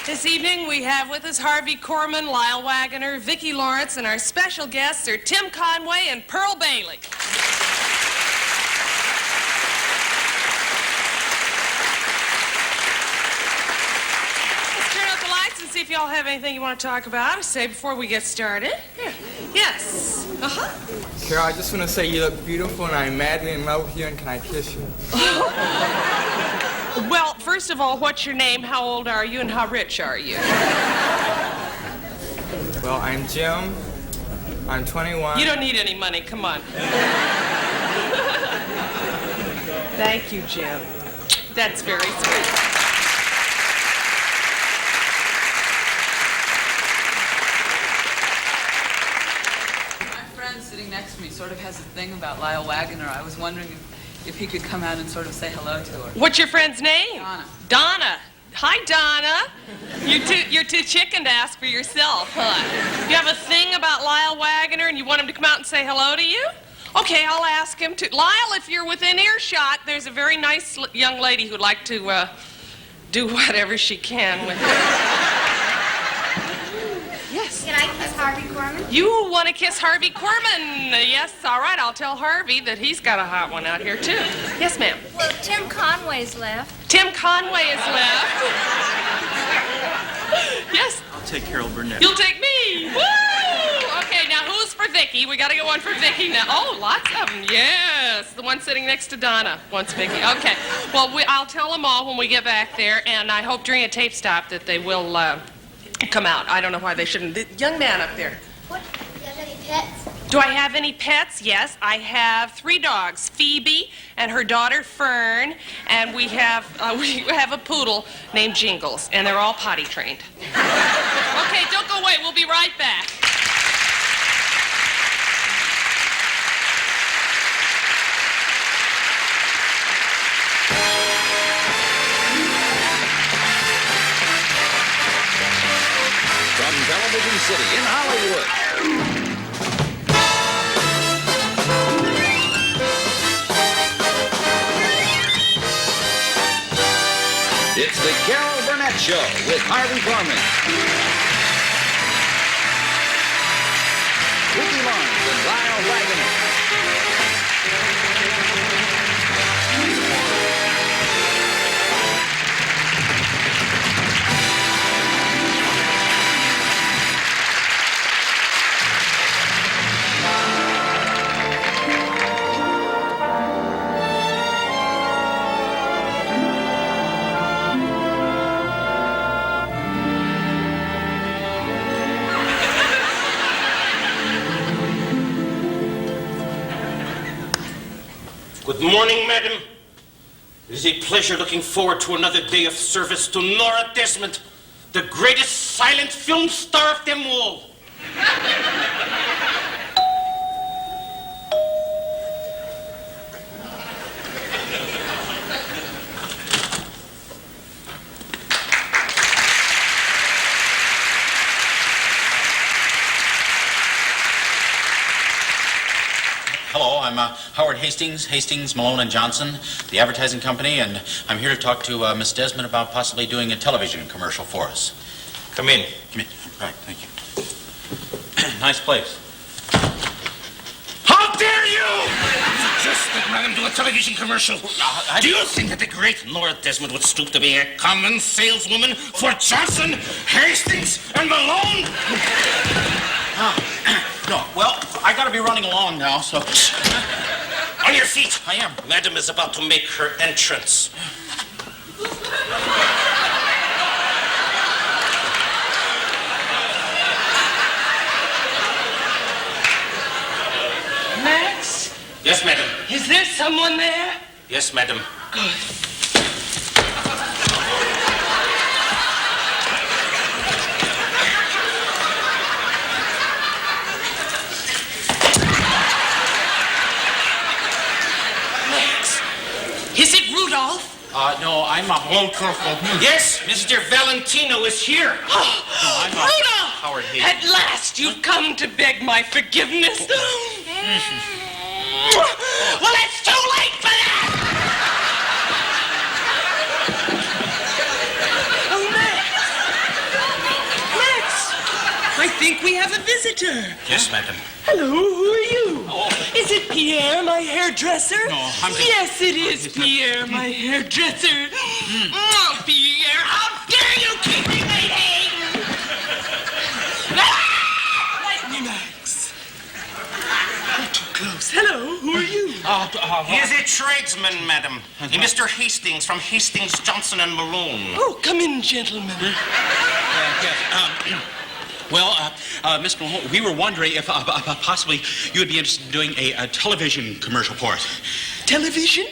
This evening we have with us Harvey Korman, Lyle Wagoner, Vicki Lawrence, and our special guests are Tim Conway and Pearl Bailey. Let's turn out the lights and see if y'all have anything you want to talk about or say before we get started. Here. Yes. Carol, I just want to say you look beautiful and I'm madly in love with you, and can I kiss you? Well, first of all, what's your name, how old are you, and how rich are you? Well, I'm Jim. I'm 21. You don't need any money, come on. Thank you, Jim. That's very sweet. My friend sitting next to me sort of has a thing about Lyle Wagoner. I was wondering if he could come out and sort of say hello to her. What's your friend's name? Donna. Donna. Hi, Donna. You're too chicken to ask for yourself, huh? You have a thing about Lyle Wagoner and you want him to come out and say hello to you? Okay, I'll ask him to. Lyle, if you're within earshot, there's a very nice young lady who'd like to do whatever she can with it. Yes. Can I kiss Harvey Korman? You want to kiss Harvey Korman? Yes, all right. I'll tell Harvey that he's got a hot one out here, too. Yes, ma'am. Well, Tim Conway's left. Tim Conway is left. Yes. I'll take Carol Burnett. You'll take me. Woo! Okay, now who's for Vicki? We got to get one for Vicki now. Oh, lots of them. Yes. The one sitting next to Donna wants Vicki. Okay. Well, I'll tell them all when we get back there, and I hope during a tape stop that they will come out. I don't know why they shouldn't. The young man up there. What? Do you have any pets? Do I have any pets? Yes, I have 3 dogs, Phoebe and her daughter Fern, and we have a poodle named Jingles, and they're all potty trained. Okay, don't go away. We'll be right back. From Television City in Hollywood. It's the Carol Burnett Show with Harvey Korman, Vicki Lawrence, and Lyle Wagoner. Good morning, madam. It is a pleasure looking forward to another day of service to Nora Desmond, the greatest silent film star of them all. Hello, I'm Howard Hastings, Malone and Johnson, the advertising company, and I'm here to talk to Miss Desmond about possibly doing a television commercial for us. Come in. Come in. Right, thank you. Nice place. How dare you suggest that madam do a television commercial? Do you think that the great Nora Desmond would stoop to being a common saleswoman for Johnson, Hastings, and Malone? No, well, I gotta be running along now, so... On your feet. I am. Madam is about to make her entrance. Max, Yes, madam. is there someone there? Yes, madam. Good. Is it Rudolph? No, I'm a Walter. Yes, Mr. Valentino is here. Oh, I'm Rudolph! Howard Hastings. At last you've come to beg my forgiveness. Well, it's too late for that! Oh, Max, we have a visitor. Yes, madam. Hello, who are you? Is it Pierre, my hairdresser? No, I'm just... Yes, it is Pierre, my hairdresser. Oh, Pierre, how dare you keep me waiting? Like me, Max. You're too close. Hello, who are you? He is a tradesman, madam. A Mr. Hastings from Hastings, Johnson and Malone. Oh, come in, gentlemen. Mr. Malone, we were wondering if possibly you would be interested in doing a television commercial for it. Television?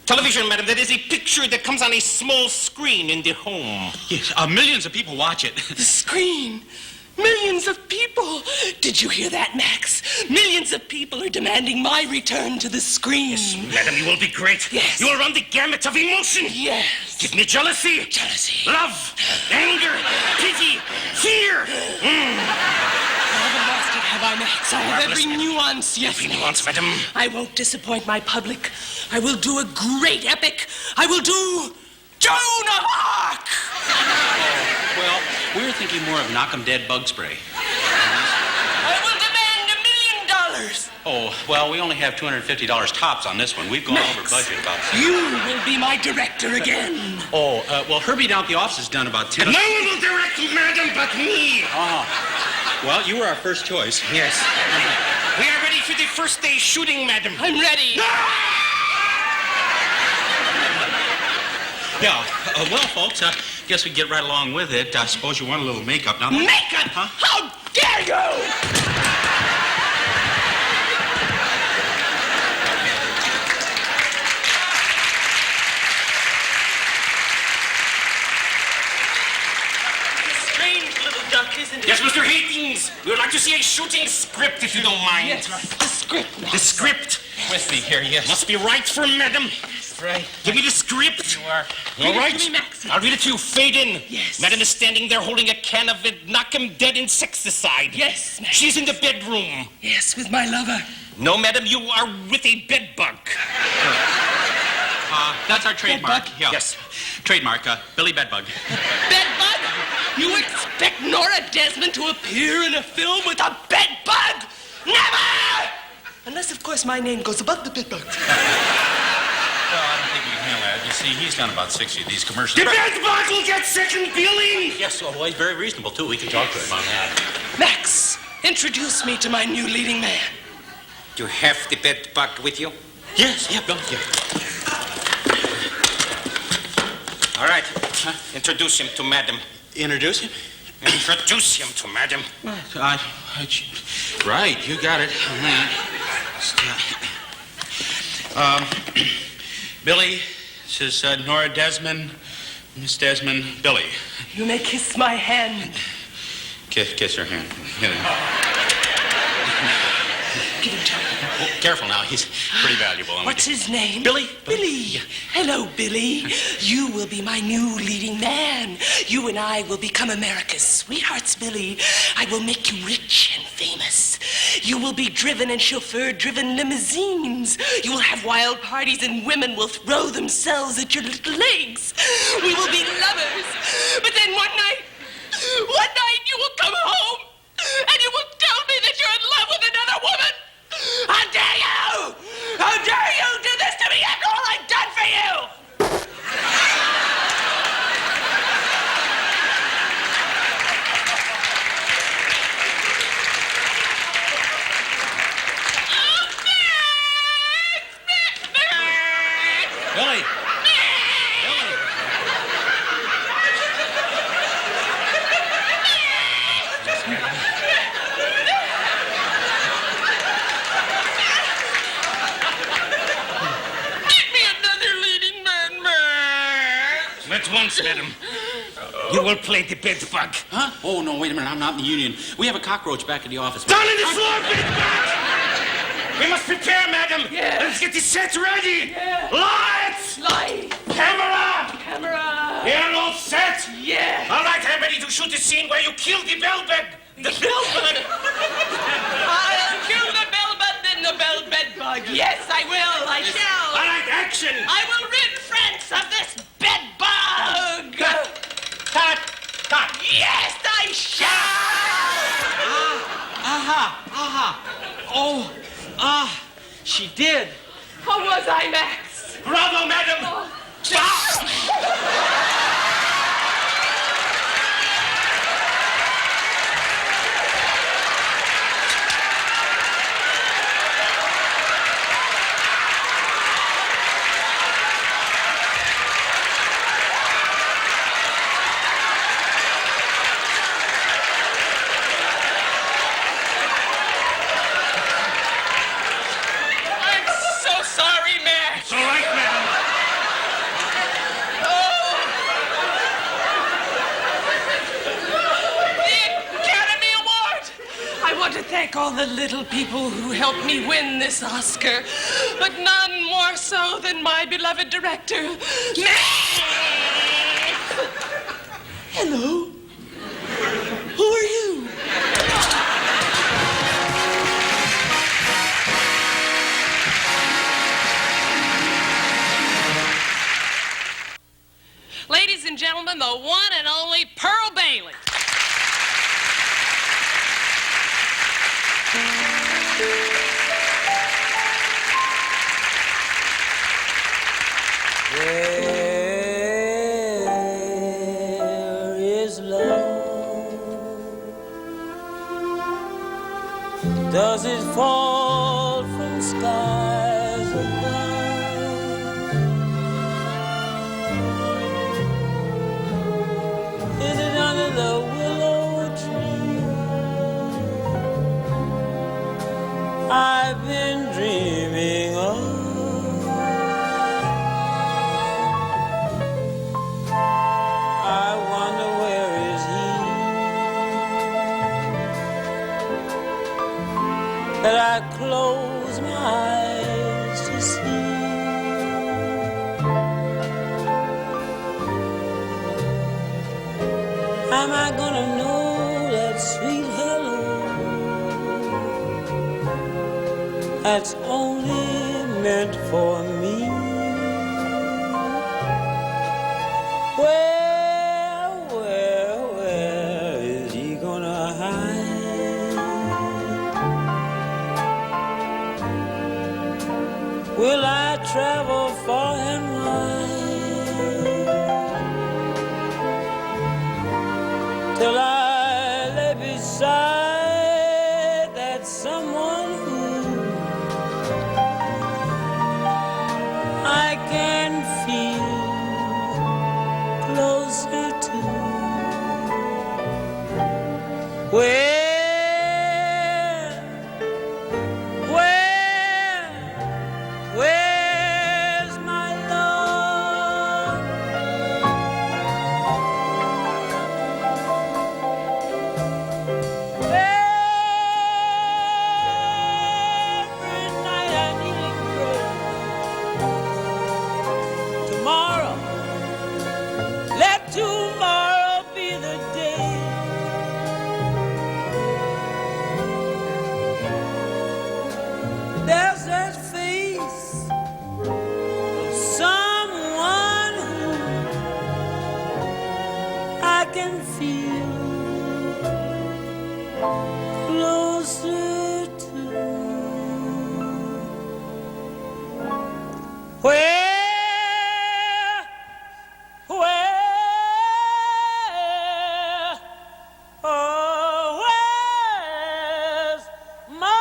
Television, madam, that is a picture that comes on a small screen in the home. Yes, millions of people watch it. The screen. Millions of people. Did you hear that, Max? Millions of people are demanding my return to the screen. Yes, madam, you will be great. Yes. You will run the gamut of emotion. Yes. Give me jealousy. Jealousy. Love. Anger. Pity. Fear. I haven't lost it, have I, Max? I have every nuance, yes. Every nuance, madam. I won't disappoint my public. I will do a great epic. I will do Joan of Arc. Well, we were thinking more of knock 'em dead bug spray. I will demand $1 million. Oh, well, we only have $250 tops on this one. We've gone over budget about... You will be my director again. Oh, well, Herbie down at the office has done about 10... No one will direct madam but me. Well, you were our first choice. Yes. We are ready for the first day shooting, madam. I'm ready. Yeah, well, folks, guess we get right along with it. I suppose you want a little makeup now. Makeup? Huh? How dare you! Strange little duck, isn't it? Yes, Mr. Hastings. We would like to see a shooting script, if you don't mind. Yes, the script. The script With me here, yes. must be right for madam. Right. Give me the script. You are. All Read it right. to me, Max. I'll read it to you. Fade in. Yes. Madam is standing there holding a can of it, knock 'em dead insecticide. Yes, Max. She's in the bedroom. Yes, with my lover. No, madam, you are with a bed bug. That's our trademark. Bedbug? Yeah. Yes. Trademark, Billy Bedbug. Bedbug? You expect Nora Desmond to appear in a film with a bedbug? Never! Unless, of course, my name goes above the bedbug. Well, I don't think we can handle that. You see, he's done about 60 of these commercials. The bed bug will get second billing. Yes, well, he's very reasonable, too. We can talk to him on that. Max, introduce me to my new leading man. You have the bed bug with you? Yes, yeah, Bill. Yeah. All right. Introduce him to madam. Introduce him? Introduce him to madam. Right, you got it. Billy, this is Nora Desmond, Miss Desmond, Billy. You may kiss my hand. Kiss her hand. Get it. Give him to me. Oh, careful now, he's pretty valuable. What's his name? Billy. Billy. Hello, Billy. You will be my new leading man. You and I will become America's sweethearts, Billy. I will make you rich and famous. You will be driven in chauffeur-driven limousines. You will have wild parties and women will throw themselves at your little legs. We will be lovers. But then one night you will come home and you will tell me that you're in love with another woman. How dare you! How dare you do this to me after all I've done for you! Billy. Get me another leading man, Max! At once, madam. You will play the bed bug. Huh? Oh, no, wait a minute. I'm not in the union. We have a cockroach back at the office. Down on the floor, bed bug! We must prepare, madam. Yes. Let's get the set ready. Yes. Lights! Light! Camera! Camera! Here, all set. Yes! All right, I'm ready to shoot the scene where you kill the bellbed. The bellbug! I'll kill the bellbug and the bellbedbug. Yes, I will. I shall. All right, action. I will rid France of this bedbug. Cut. Yes, I shall. She did. How was I, Max? Bravo, madam! Oh. I'm so sorry, Max. It's all right, madam. The Academy Award! I want to thank all the little people who helped me win this Oscar, but none more so than my beloved director, Max! Hello. Who are you? Ladies and gentlemen, the one and only Pearl Bailey. Where is love? Does it fall from skies above? Is it under the willow tree? I've been dreaming of. I wonder where is he that I close my eyes to see. Am I gonna know that sweet hello that's only meant for me? Where is he gonna hide? Will I travel far and wide till I lay beside that someone who I can feel closer to? Where's my love? Every night I kneel and pray. Tomorrow, let tomorrow be the day. There's that face of someone who I can feel closer to. Where's my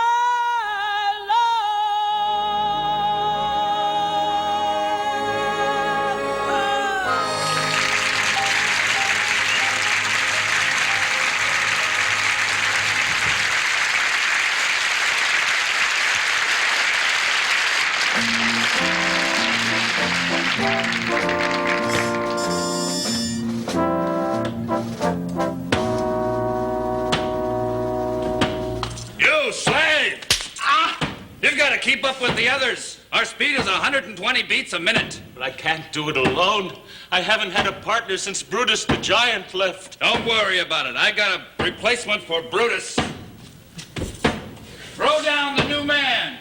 You slave! You've got to keep up with the others. Our speed is 120 beats a minute. But I can't do it alone. I haven't had a partner since Brutus the Giant left. Don't worry about it. I got a replacement for Brutus. Throw down the new man.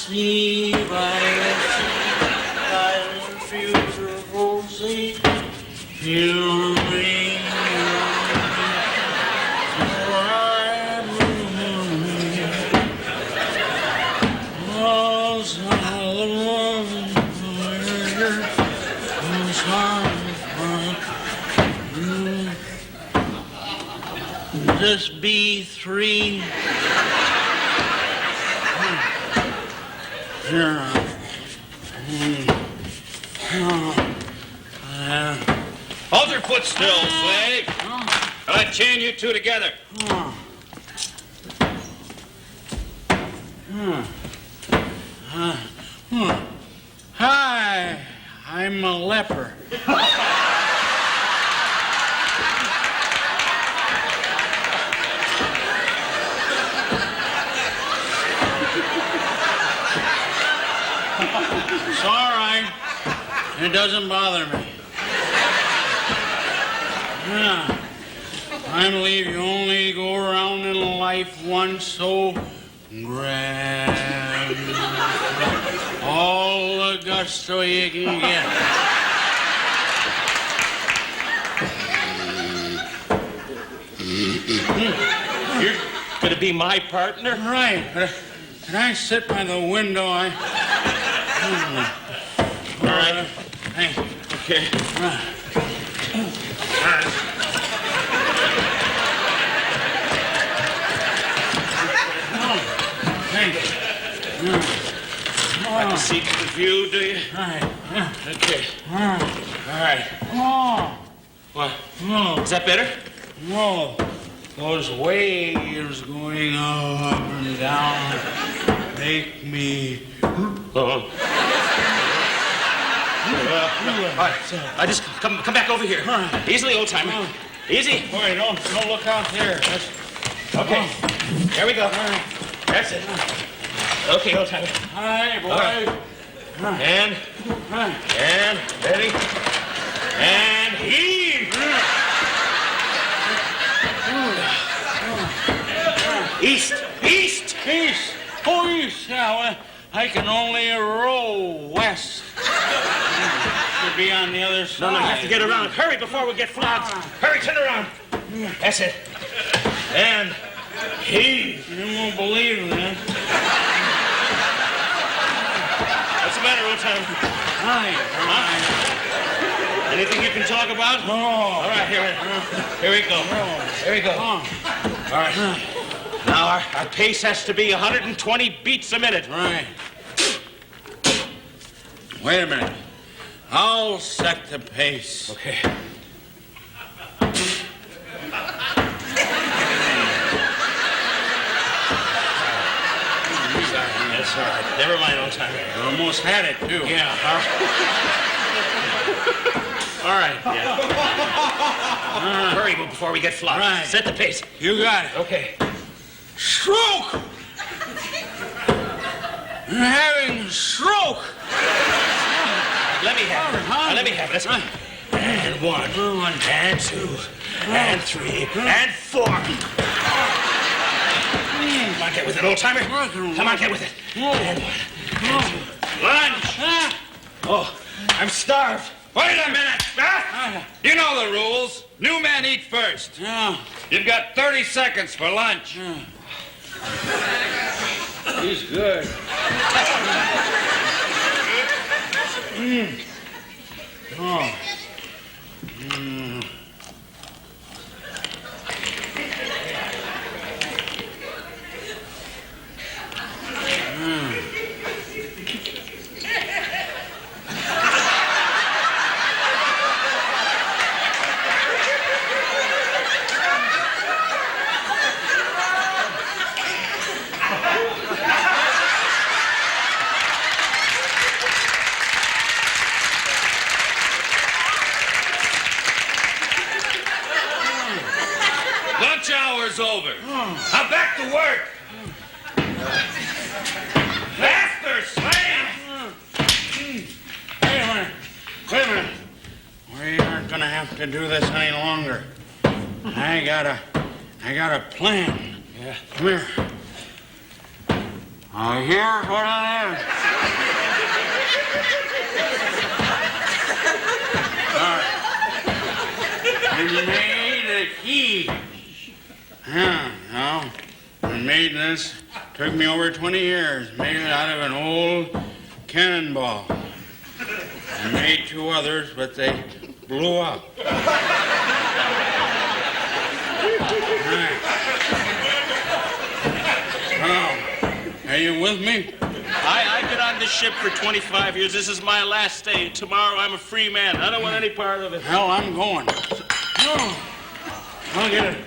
sea, by the beautiful sea, you'll bring this B3. Hold your foot still, Slade. I'll chain you two together. Hi, I'm a leper. It's all right. It doesn't bother me. Yeah. I believe you only go around in life once, so grab all the gusto you can get. You're gonna be my partner? Right. Can I sit by the window? All right. Hey. Okay. Like to see the view, do you? Right. Okay. All right. Oh. What? No. Is that better? No. Those waves going up and down make me... Oh. All right. I just come back over here. Easily, old timer. Easy. Boy, don't look out there. Okay. There we go. That's it. Okay, old timer. Hi, boy. All right. And ready. And heave. East. Oh, east. Yeah, well, I can only row west. Should be on the other side. No, you have to get around. Hurry before we get flogged. Hurry, turn around. That's it. And heave. You won't believe that. What's the matter, old timer? Hi. Anything you can talk about? No. All right, here we go. Here we go. All right. Now, our pace has to be 120 beats a minute. Right. Wait a minute. I'll set the pace. Okay. That's all right. Never mind, old timer. You almost had it, too. Yeah. All right. Yeah. Hurry before we get flogged. Right. Set the pace. You got it. Okay. Stroke! You're having a stroke! Let me have it. Let me have it. Let's go. And one, and two, and three, and four. Come on, get with it, old timer. Come on, get with it. And one, and two. Lunch! Oh, I'm starved. Wait a minute. You know the rules. New men eat first. Yeah. You've got 30 seconds for lunch. He's good. Oh. Lunch hour's over. Now back to work. Faster, Slade! Wait a minute. We aren't gonna have to do this any longer. I got a plan. Yeah. Come here. Here's what it is. We made a key. Yeah, I made this. Took me over 20 years. Made it out of an old cannonball. I made 2 others, but they blew up. Are you with me? I've been on this ship for 25 years. This is my last day. Tomorrow I'm a free man. I don't want any part of it. Hell, I'm going. No. I'll get it.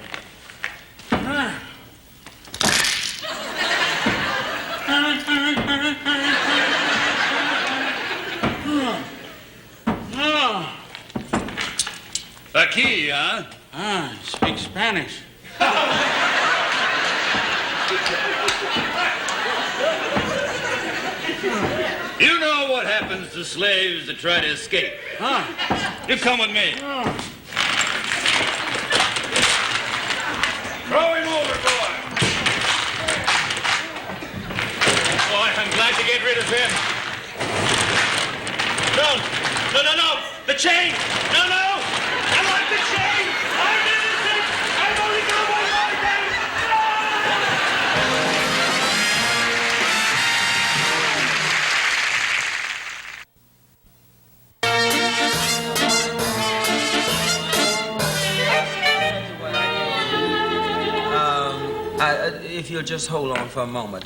A key, huh? Speak Spanish. You know what happens to slaves that try to escape. You come with me. Throw him overboard. Boy, I'm glad to get rid of him. No. The chain. No. I want the chain. I'm innocent. I've only got one more day. If you'll just hold on for a moment.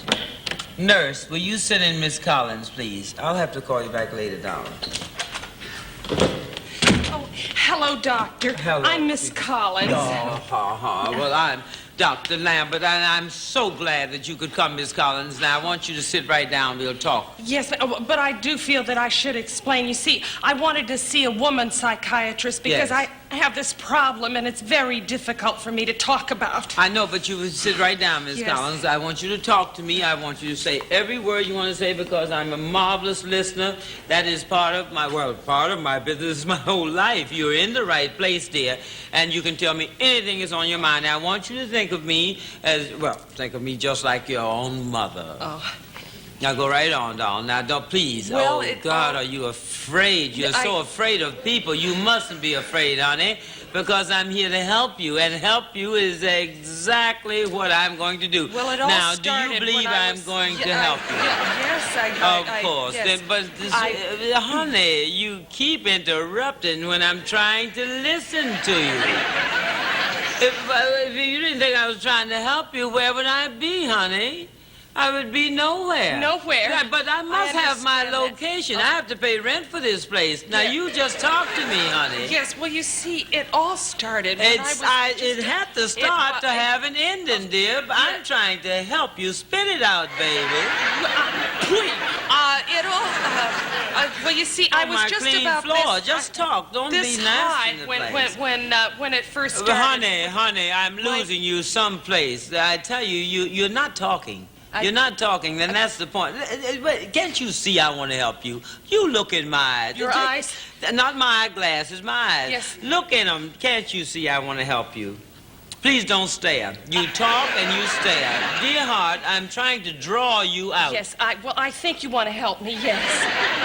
Nurse, will you send in Miss Collins, please? I'll have to call you back later, darling. Oh, hello, doctor. Hello. I'm Miss Collins. Well, I'm Dr. Lambert, and I'm so glad that you could come, Miss Collins. Now, I want you to sit right down. We'll talk. Yes, but I do feel that I should explain. You see, I wanted to see a woman psychiatrist because Yes. I have this problem, and it's very difficult for me to talk about. I know, but you would sit right down, Miss Yes. Collins. I want you to talk to me. I want you to say every word you want to say because I'm a marvelous listener. That is part of my business my whole life. You're in the right place, dear, and you can tell me anything is on your mind. Now, I want you to think of me think of me just like your own mother. Oh. Now, go right on, darling. Now, don't, please. Well, God, are you afraid? You're so afraid of people. You mustn't be afraid, honey, because I'm here to help you, and help you is exactly what I'm going to do. Well, it all now, started do you believe I'm going to help you? Yes, Of course. Yes. But, honey, you keep interrupting when I'm trying to listen to you. If you didn't think I was trying to help you, where would I be, honey? I would be nowhere. Nowhere? Yeah, but I must have my understand that. location. I have to pay rent for this place. Now, you just talk to me, honey. Yes, well, you see, it all started when It had to start to have an ending, dear. But I'm trying to help you. Spit it out, baby. Well, you see, I was just clean about floor. this. Just talk. Don't This be high nasty in the place. when it first started. Honey, I'm losing you someplace. I tell you, you're not talking. You're not talking, then that's the point. Can't you see I want to help you? You look in my eyes. Your eyes? Not my eyeglasses, my eyes. Yes. Look in them. Can't you see I want to help you? Please don't stare. You talk and you stare. Dear heart, I'm trying to draw you out. Yes, I think you want to help me, yes.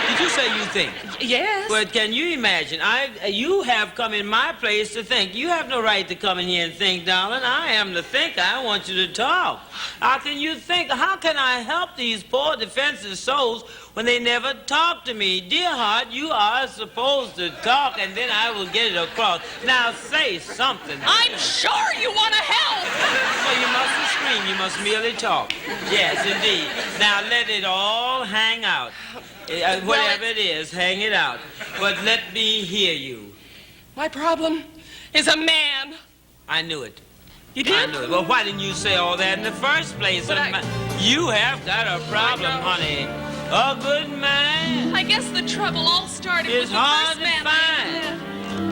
Did you say you think? Yes. But can you imagine? You have come in my place to think. You have no right to come in here and think, darling. I am the thinker. I want you to talk. How can you think? How can I help these poor defenseless souls when they never talk to me? Dear heart, you are supposed to talk, and then I will get it across. Now say something. I'm sure you want to help. Well, you mustn't scream. You must merely talk. Yes, indeed. Now let it all hang out. Whatever it is, hang it out. But let me hear you. My problem is a man. I knew it. You did? I knew it. Well, why didn't you say all that in the first place? You have got a problem, honey. A good man. I guess the trouble all started It's with the hard first to man find. I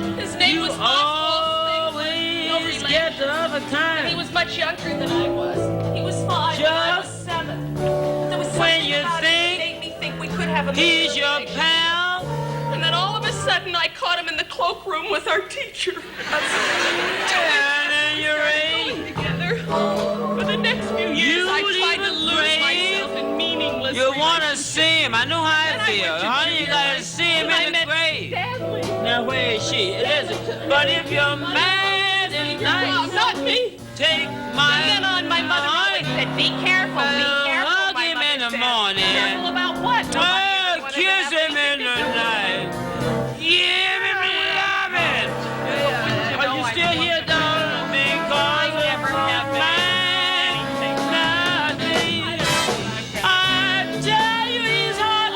met. His name was always get the other kind. And he was much younger than I was. He was 5 and I was 7. There was something about it that made me think we could have a he's your pal. And then all of a sudden I caught him in the cloakroom with our teacher. And then you're together. For the next few years I tried to lose myself in me. Listen, but if you're mad and nice, not me. take my Then on my mother always said, be careful, be careful. hug my him mother in the said. morning. Careful about what? Nobody ever wanted to Kiss have him in anything the to do with it. night. Give him loving. Are you still here, darling? Because I never have been. I tell you, he's hard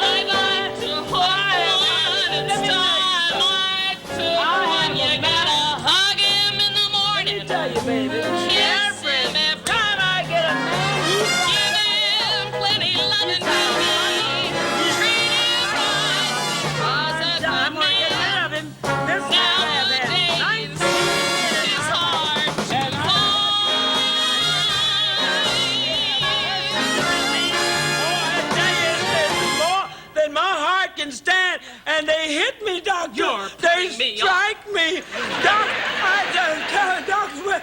to find. To hold on, it's time like to run. You gotta hug him in the morning. Tell you, baby. Kiss him every Time I get a man who's Give him plenty loving, baby. Treat him right, 'cause a I'm good gonna get man rid of him. This nowadays is hard to more than my heart can stand, and they hit me, doctor. You're They putting me strike me, doc. Doctor,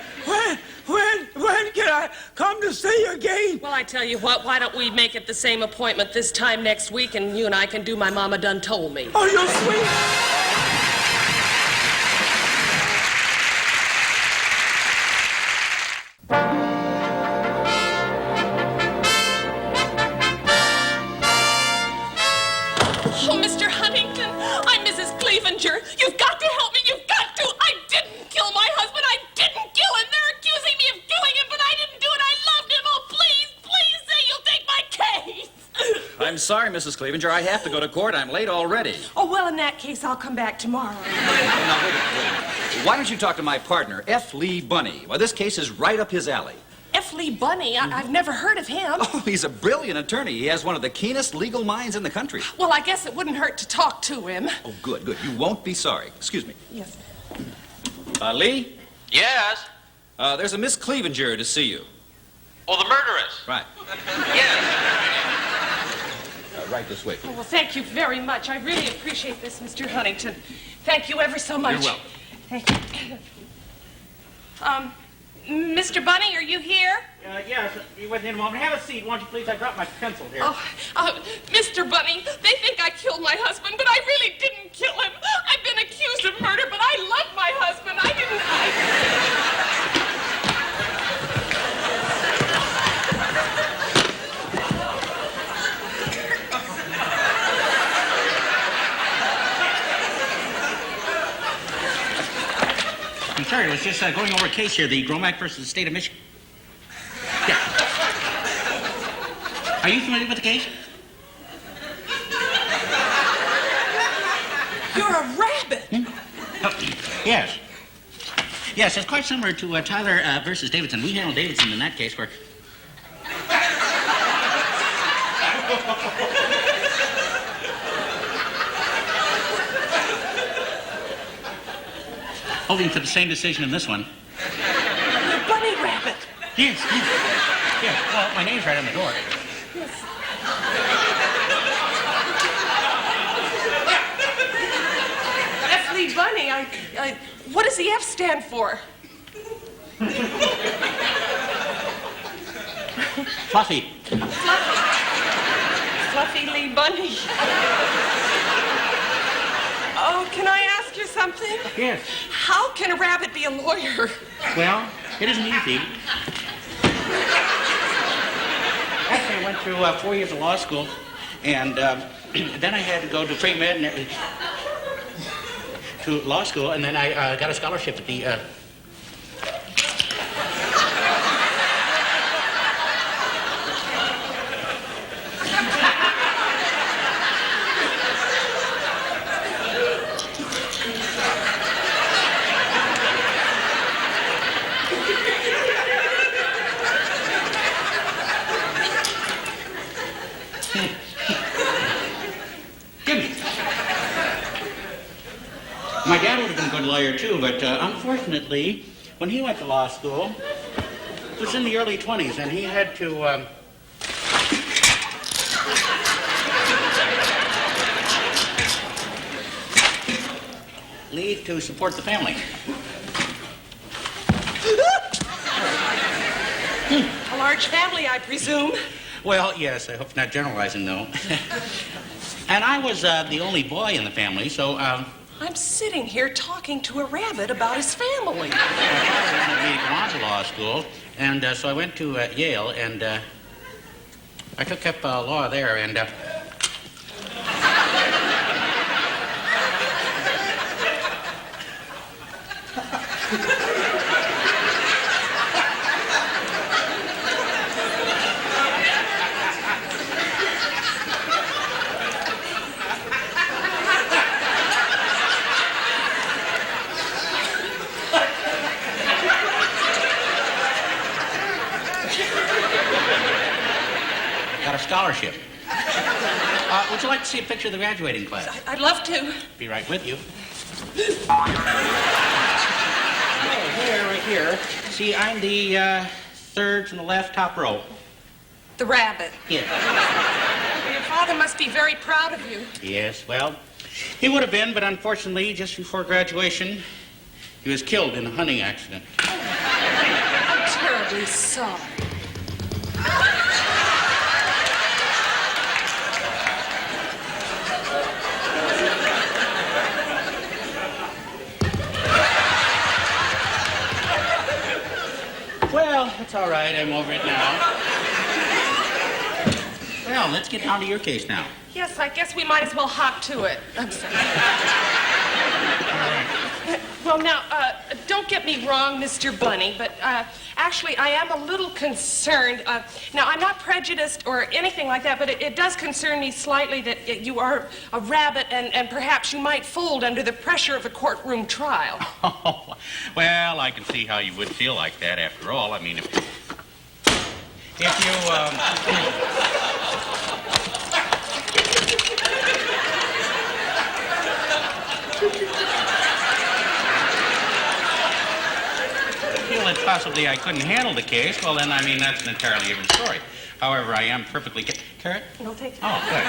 when can I come to see you again? Well, I tell you what, why don't we make it the same appointment this time next week, and you and I can do My Mama Done Told Me. Oh, you're sweet. Oh, Mr. Huntington, I'm Mrs. Clevenger. You've got to help me. You've got to. I didn't kill my husband. I didn't kill him. They're accusing me of killing him, but I didn't do it. I loved him. Oh, please, please say you'll take my case. I'm sorry, Mrs. Clevenger. I have to go to court. I'm late already. Oh, well, in that case, I'll come back tomorrow. Now, wait a minute. Why don't you talk to my partner, F. Lee Bunny? Well, this case is right up his alley. F. Lee Bunny? I've never heard of him. Oh, he's a brilliant attorney. He has one of the keenest legal minds in the country. Well, I guess it wouldn't hurt to talk to him. Oh, good, good. You won't be sorry. Excuse me. Yes. Lee? Yes? There's a Miss Clevenger to see you. Oh, the murderess? Right. Yes. Right this way, Oh, please. well, thank you very much. I really appreciate this, Mr. Huntington. Thank you ever so much. You're welcome. Thank you. Mr. Bunny, are you here? Yes, within a moment. Have a seat, won't you please? I dropped my pencil here. Mr. Bunny, they think I killed my husband, but I really didn't kill him. I've been accused of murder, but I love my husband. I didn't. I'm sorry, I was just going over a case here, the Gromack versus the state of Michigan. Yeah. Are you familiar with the case? You're a rabbit. Oh, yes. Yes, it's quite similar to Tyler versus Davidson. We handled Davidson in that case where... Holding to the same decision in this one. You're Bunny Rabbit. Yes, yes. Yes, well, my name's right on the door. F. Lee Bunny, what does the F stand for? Fluffy. Fluffy Lee Bunny. Oh, can I ask you something? Yes. How can a rabbit be a lawyer? Well, it isn't easy. Actually, I went through 4 years of law school, and then I had to go to pre-med and to law school, and then I got a scholarship at the... My dad would have been a good lawyer, too, but unfortunately, when he went to law school, it was in the early 20s, and he had to... leave to support the family. A large family, I presume. Well, yes, I hope not generalizing, though. And I was the only boy in the family, so I'm sitting here talking to a rabbit about his family. My father wanted me to go on to law school, and so I went to Yale, and I took up law there, and... got a scholarship. Would you like to see a picture of the graduating class? I'd love to. Be right with you. Right here. See, I'm the third from the left top row. The rabbit. Yes. Your father must be very proud of you. Yes, well, he would have been, but unfortunately, just before graduation, he was killed in a hunting accident. I'm terribly sorry. Well, it's all right. I'm over it now. Well, let's get down to your case now. Yes, I guess we might as well hop to it. I'm sorry. Well, now, don't get me wrong, Mr. Bunny, but actually, I am a little concerned. Now, I'm not prejudiced or anything like that, but it does concern me slightly that you are a rabbit and perhaps you might fold under the pressure of a courtroom trial. Oh, well, I can see how you would feel like that after all. I mean, if feel that possibly I couldn't handle the case, well, then, I mean, that's an entirely different story. However, I am perfectly... Carrot? No, thank you. Oh, good.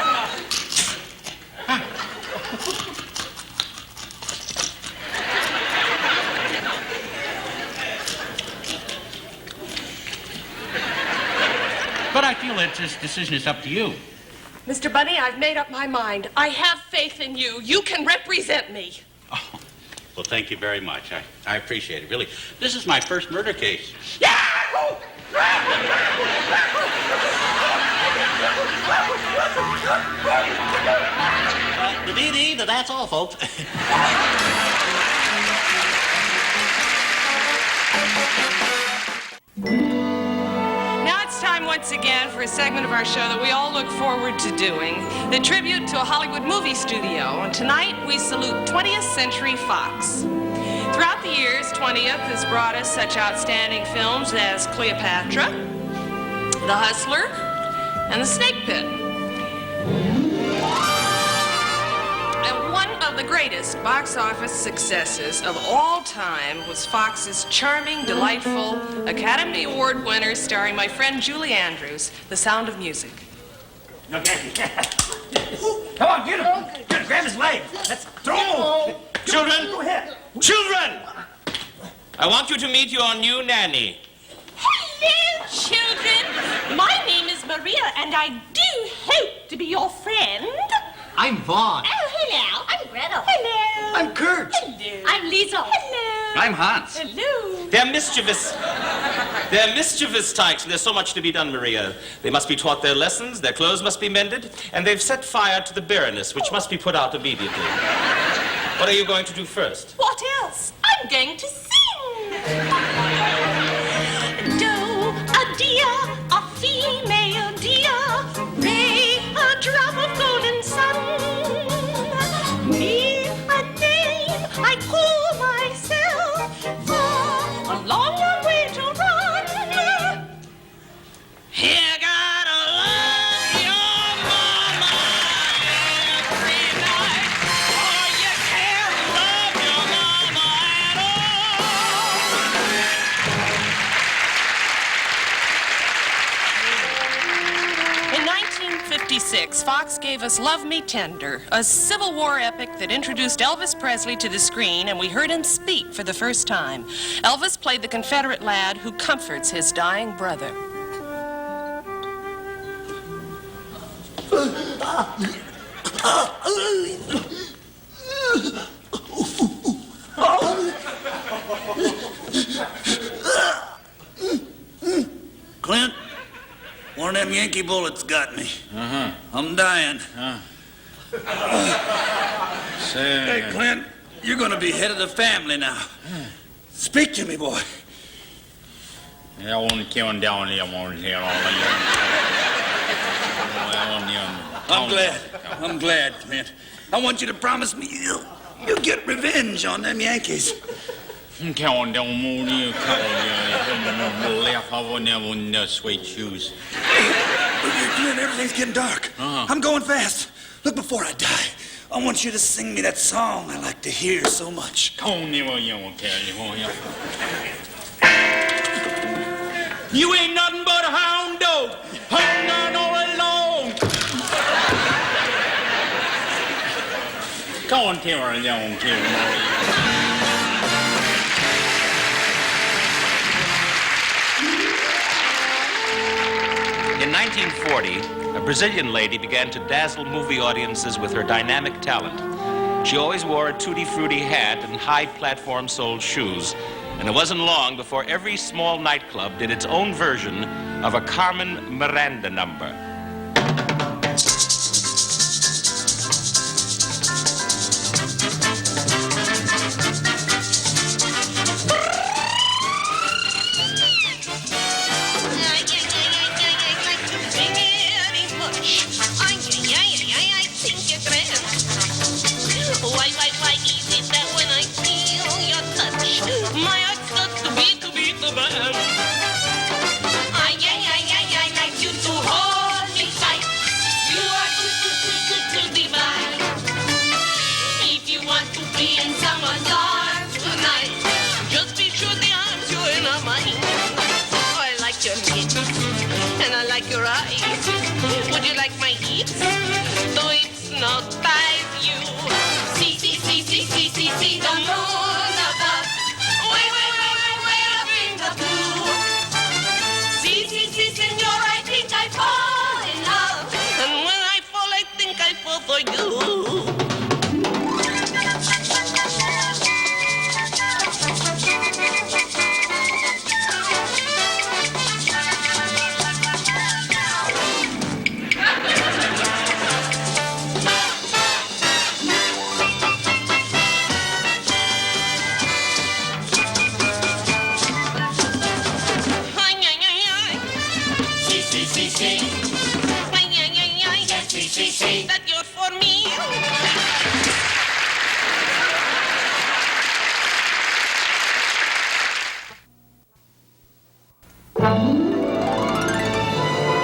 But I feel that this decision is up to you. Mr. Bunny, I've made up my mind. I have faith in you. You can represent me. Oh, well, thank you very much. I appreciate it, really. This is my first murder case. Yahoo! That's all, folks. Now it's time once again for a segment of our show that we all look forward to doing, the tribute to a Hollywood movie studio. And tonight we salute 20th Century Fox. Throughout the years, 20th has brought us such outstanding films as Cleopatra, The Hustler, and The Snake Pit. And one of the greatest box office successes of all time was Fox's charming, delightful Academy Award winner starring my friend Julie Andrews, The Sound of Music. Come on, get him. Get him. Grab his leg. Let's throw him. Children! Go ahead. Children! I want you to meet your new nanny. Hello, children. My name is Maria, and I do hope to be your friend. I'm Vaughn. Oh, hello. I'm Gretel. Hello. I'm Kurt. Hello. I'm Liesel. Hello. I'm Hans. Hello. They're mischievous. They're mischievous tykes, and there's so much to be done, Maria. They must be taught their lessons, their clothes must be mended, and they've set fire to the Baroness, which must be put out immediately. What are you going to do first? What else? I'm going to sing. Do a deer, a female deer, ray a drop of golden sun. Me a name I call myself, for a long, long way to run. Here, gotta love your mama every night, or you can't love your mama at In 1956, Fox gave us Love Me Tender, a Civil War epic that introduced Elvis Presley to the screen, and we heard him speak for the first time. Elvis played the Confederate lad who comforts his dying brother. Clint, one of them Yankee bullets got me. Uh-huh. I'm dying. Say, Hey, Clint, you're going to be head of the family now. Speak to me, boy. I won't kill him down here. I'm glad, Clint. I want you to promise me you'll get revenge on them Yankees. Sweet shoes. Clint, everything's getting dark. I'm going fast. Look, before I die, I want you to sing me that song I like to hear so much. You ain't nothing but a hound dog. Hound down all alone. Go on, Karen, down, In 1940, a Brazilian lady began to dazzle movie audiences with her dynamic talent. She always wore a tutti-frutti hat and high platform-soled shoes. And it wasn't long before every small nightclub did its own version of a Carmen Miranda number. Would you like my hips? Though it's not ties you. See, see, see, see, see, see, see the moon above. Way, way, way, way, way up in the blue. See, see, see, senor, I think I fall in love. And when I fall, I think I fall for you. That you're for me.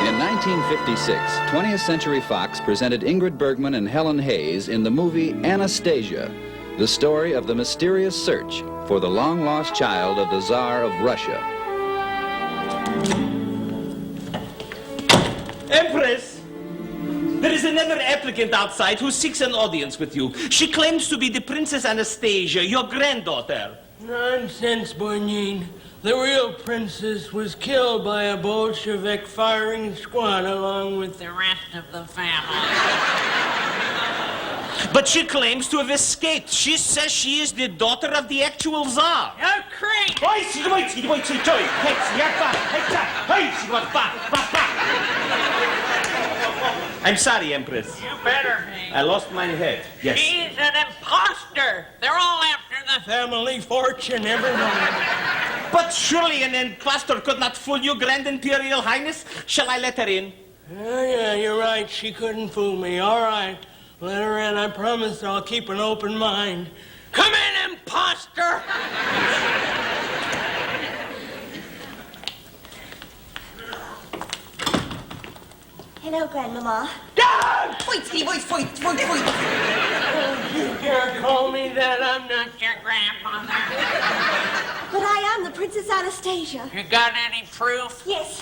In 1956, 20th Century Fox presented Ingrid Bergman and Helen Hayes in the movie Anastasia, the story of the mysterious search for the long-lost child of the Tsar of Russia. Empress! There is another applicant outside who seeks an audience with you. She claims to be the Princess Anastasia, your granddaughter. Nonsense, Bournin. The real princess was killed by a Bolshevik firing squad along with the rest of the family. But she claims to have escaped. She says she is the daughter of the actual Tsar. You're crazy! I'm sorry, Empress. You better be. I lost my head. Yes. He's an imposter. They're all after the family fortune, everyone. But surely an impostor could not fool you, Grand Imperial Highness. Shall I let her in? Yeah, you're right. She couldn't fool me. All right. Let her in. I promise I'll keep an open mind. Come in, imposter! Hello, Grandmama. Wait, Steve, wait. Oh, you dare call me that? I'm not your grandmother. But I am the Princess Anastasia. You got any proof? Yes.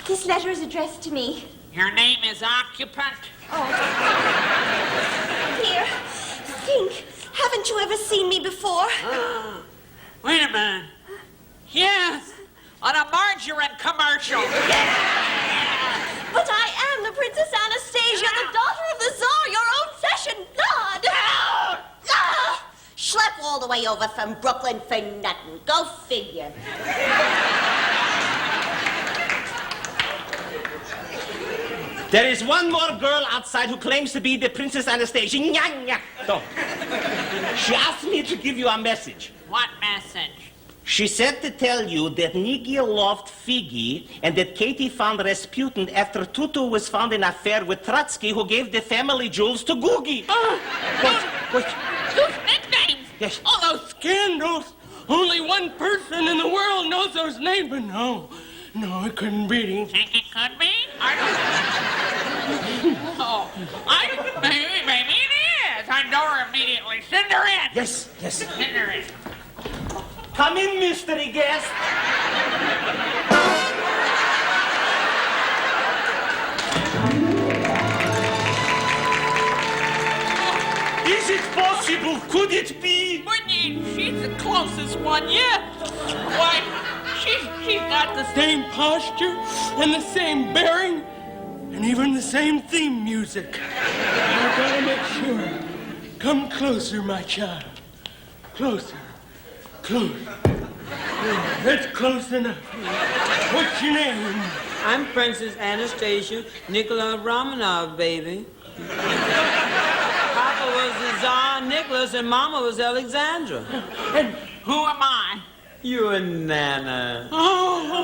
This letter is addressed to me. Your name is Occupant? Here, think. Haven't you ever seen me before? Wait a minute. Yes, on a margarine commercial. But I am the Princess Anastasia, the daughter of the Tsar, your own flesh and blood. Schlep all the way over from Brooklyn for nothing. Go figure. There is one more girl outside who claims to be the Princess Anastasia. Nya, nya. So, she asked me to give you a message. What message? She said to tell you that Nigel loved Figgy and that Katie found Rasputin after Tutu was found in an affair with Trotsky, who gave the family jewels to Googie. Those nicknames! Yes. All those scandals. Only one person in the world knows those names, but no, it couldn't be. Think it could be? Maybe it is. I know her immediately. Send her in. Yes. Send her in. Come in, mystery guest. Is it possible? Could it be? She's the closest one yet. Why, she's got the same posture and the same bearing and even the same theme music. I gotta make sure. Come closer, my child. Closer. That's close enough. What's your name? I'm Princess Anastasia Nikolai Romanov, baby. Papa was the Tsar Nicholas and Mama was Alexandra. And who am I? You're a Nana. Oh,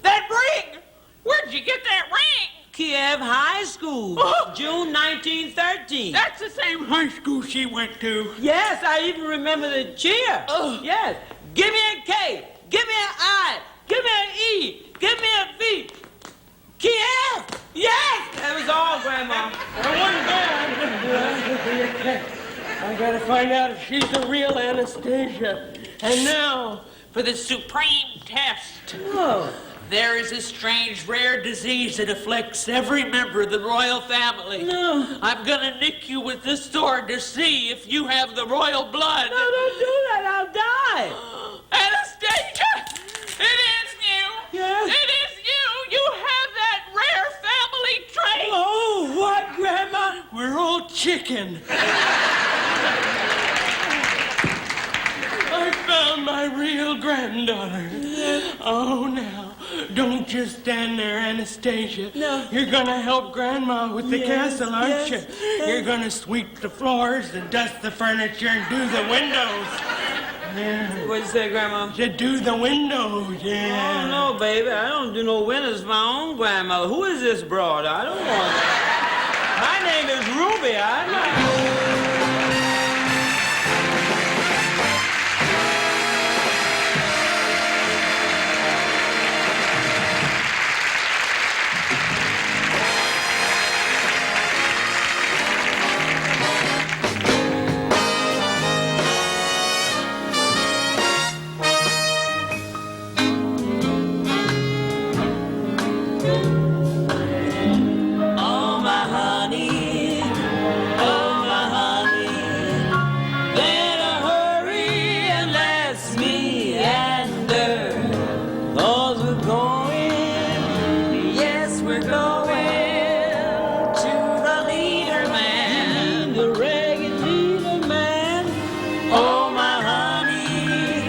that ring! Where'd you get that ring? Kiev High School, June 1913. That's the same high school she went to. Yes, I even remember the cheer. Yes. Give me a K. Give me an I. Give me an E. Give me a V. Kiev! Yes! That was all, Grandma. I gotta find out if she's the real Anastasia. And now, for the supreme test. Oh. There is a strange, rare disease that afflicts every member of the royal family. No. I'm gonna nick you with this sword to see if you have the royal blood. No, don't do that. I'll die. Anastasia! It is you! Yes? It is you! You have that rare family trait! Oh, what, Grandma? We're all chicken. I found my real granddaughter. Oh, now, don't just stand there, Anastasia. No. You're gonna help Grandma with the castle, aren't you? yes. You're gonna sweep the floors and dust the furniture and do the windows. Yeah. What'd you say, Grandma? To do the windows, yeah. Oh, no, baby. I don't do no windows for my own grandmother. Who is this broad? I don't want that. My name is Ruby. I know. Oh, my honey, better hurry and let's meander. 'Cause we're going, yes, we're going to the leader man, the ragged leader man. Oh, my honey,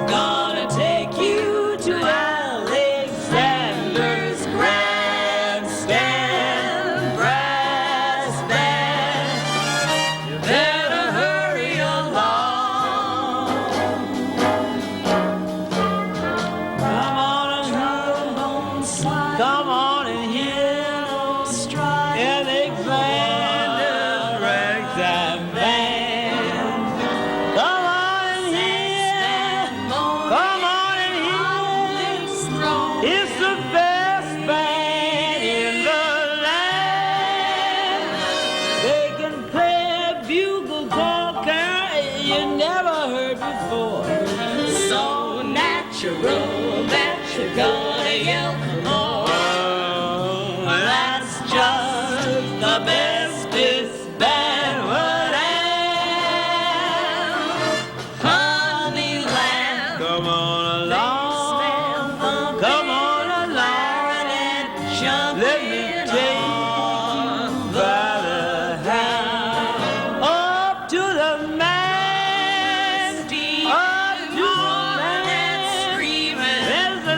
gonna take you to Alexander's grandstand, brass band. You better hurry along. Come on and hear Alexander's ragtime band. Come on and hear. It's the best band in the land. They can play a bugle call, Carol, you never heard before. So natural that you're gonna yell more. That's just the bestest band would have. Honeyland. Come on along. Come on along and jump. Let me take you by the hand up to the man, up to the man. There's a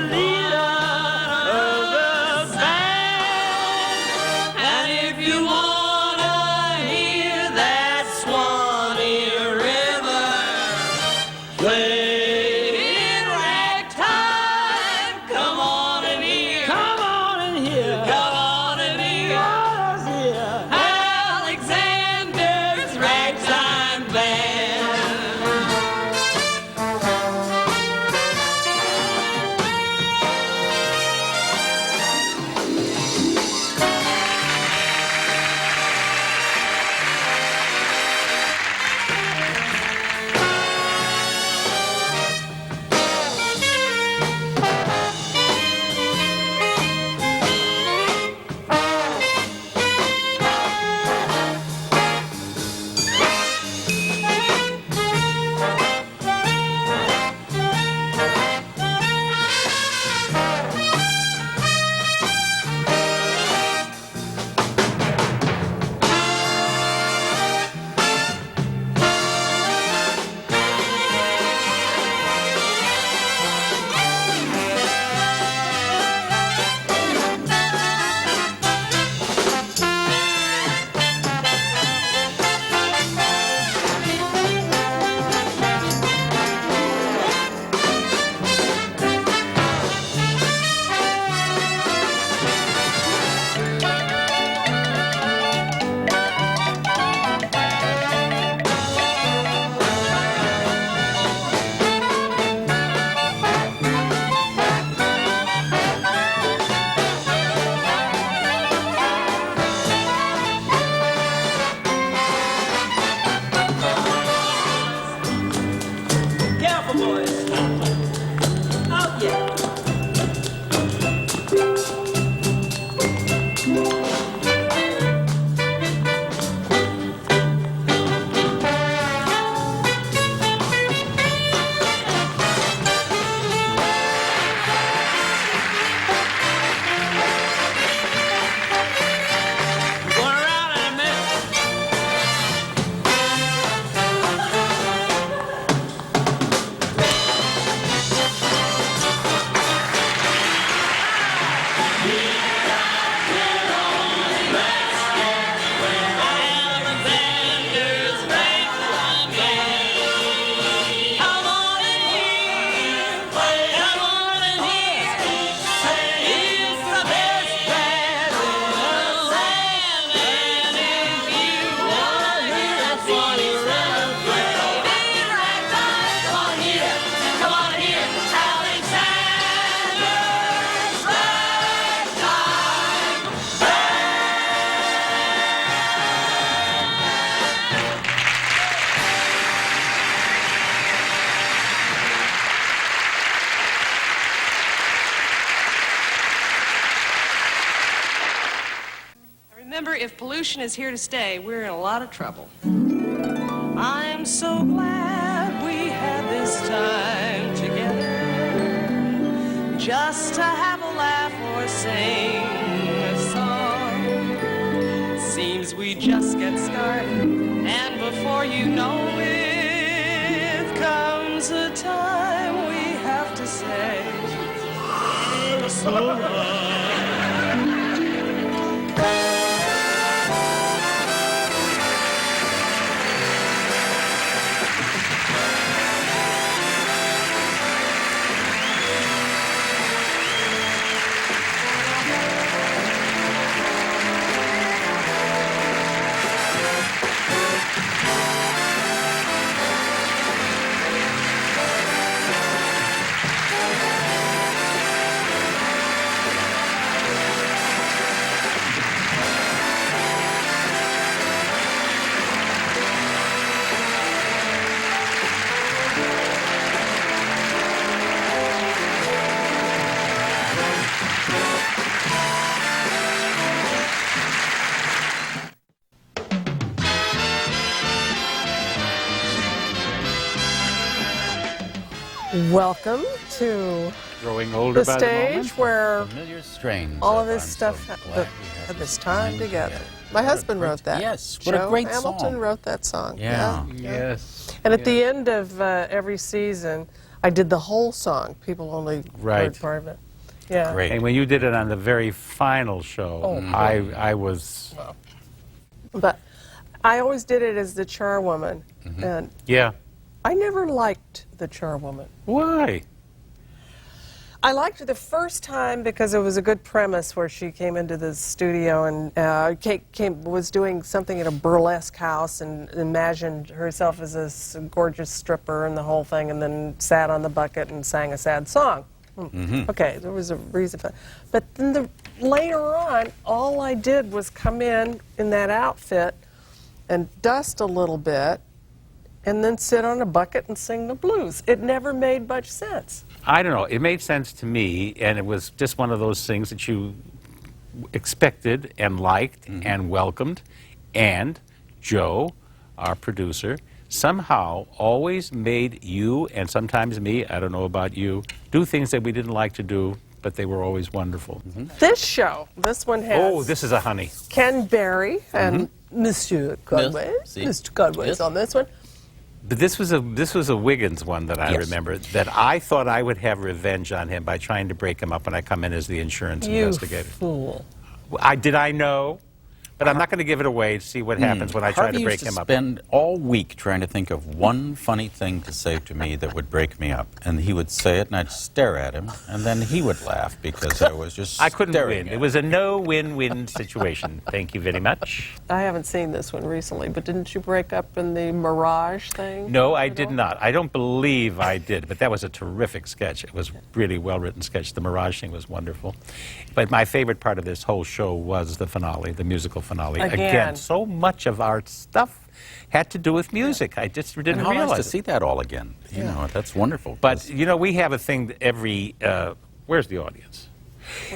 vocal voice. Oh, yeah. Remember, if pollution is here to stay, we're in a lot of trouble. I'm so glad we had this time together, just to have a laugh or sing a song. Seems we just get started, and before you know it, comes a time we have to say, so long. Welcome to Growing older the by stage the moment. where Familiar strains all of of this I'm stuff So Glad had this time together. My husband wrote that. Yes, what a Joe great Hamilton song. wrote that song. Yeah. Yes. And at the end of every season, I did the whole song. People only heard part of it. Yeah. And when you did it on the very final show, Oh, I was... But I always did it as the charwoman, and Yeah. I never liked the charwoman. Why? I liked her the first time because it was a good premise where she came into the studio and was doing something at a burlesque house and imagined herself as this gorgeous stripper and the whole thing, and then sat on the bucket and sang a sad song. Okay, there was a reason for that. But then later on, all I did was come in that outfit and dust a little bit and then sit on a bucket and sing the blues. It never made much sense. I don't know. It made sense to me, and it was just one of those things that you expected and liked and welcomed. And Joe, our producer, somehow always made you, and sometimes me, I don't know about you, do things that we didn't like to do, but they were always wonderful. This show, this one has Oh, this is a honey. Ken Berry and Monsieur Conway. Mr. Conway's on this one. But this was a Wiggins one that I remember, that I thought I would have revenge on him by trying to break him up when I come in as the insurance investigator. Fool. Did I know? But I'm not going to give it away to see what happens when I try to break him up. Harvey used to spend all week trying to think of one funny thing to say to me that would break me up. And he would say it, and I'd stare at him, and then he would laugh because I was just I couldn't staring win. at It was a no-win-win situation. Thank you very much. I haven't seen this one recently, but didn't you break up in the Mirage thing? No, I did not. I don't believe I did, but that was a terrific sketch. It was really well-written sketch. The Mirage thing was wonderful. But my favorite part of this whole show was the finale, the musical finale. Again. So much of our stuff had to do with music. I just didn't And how realize nice to it. see that all again. You know, that's wonderful. But, you know, we have a thing every... where's the audience?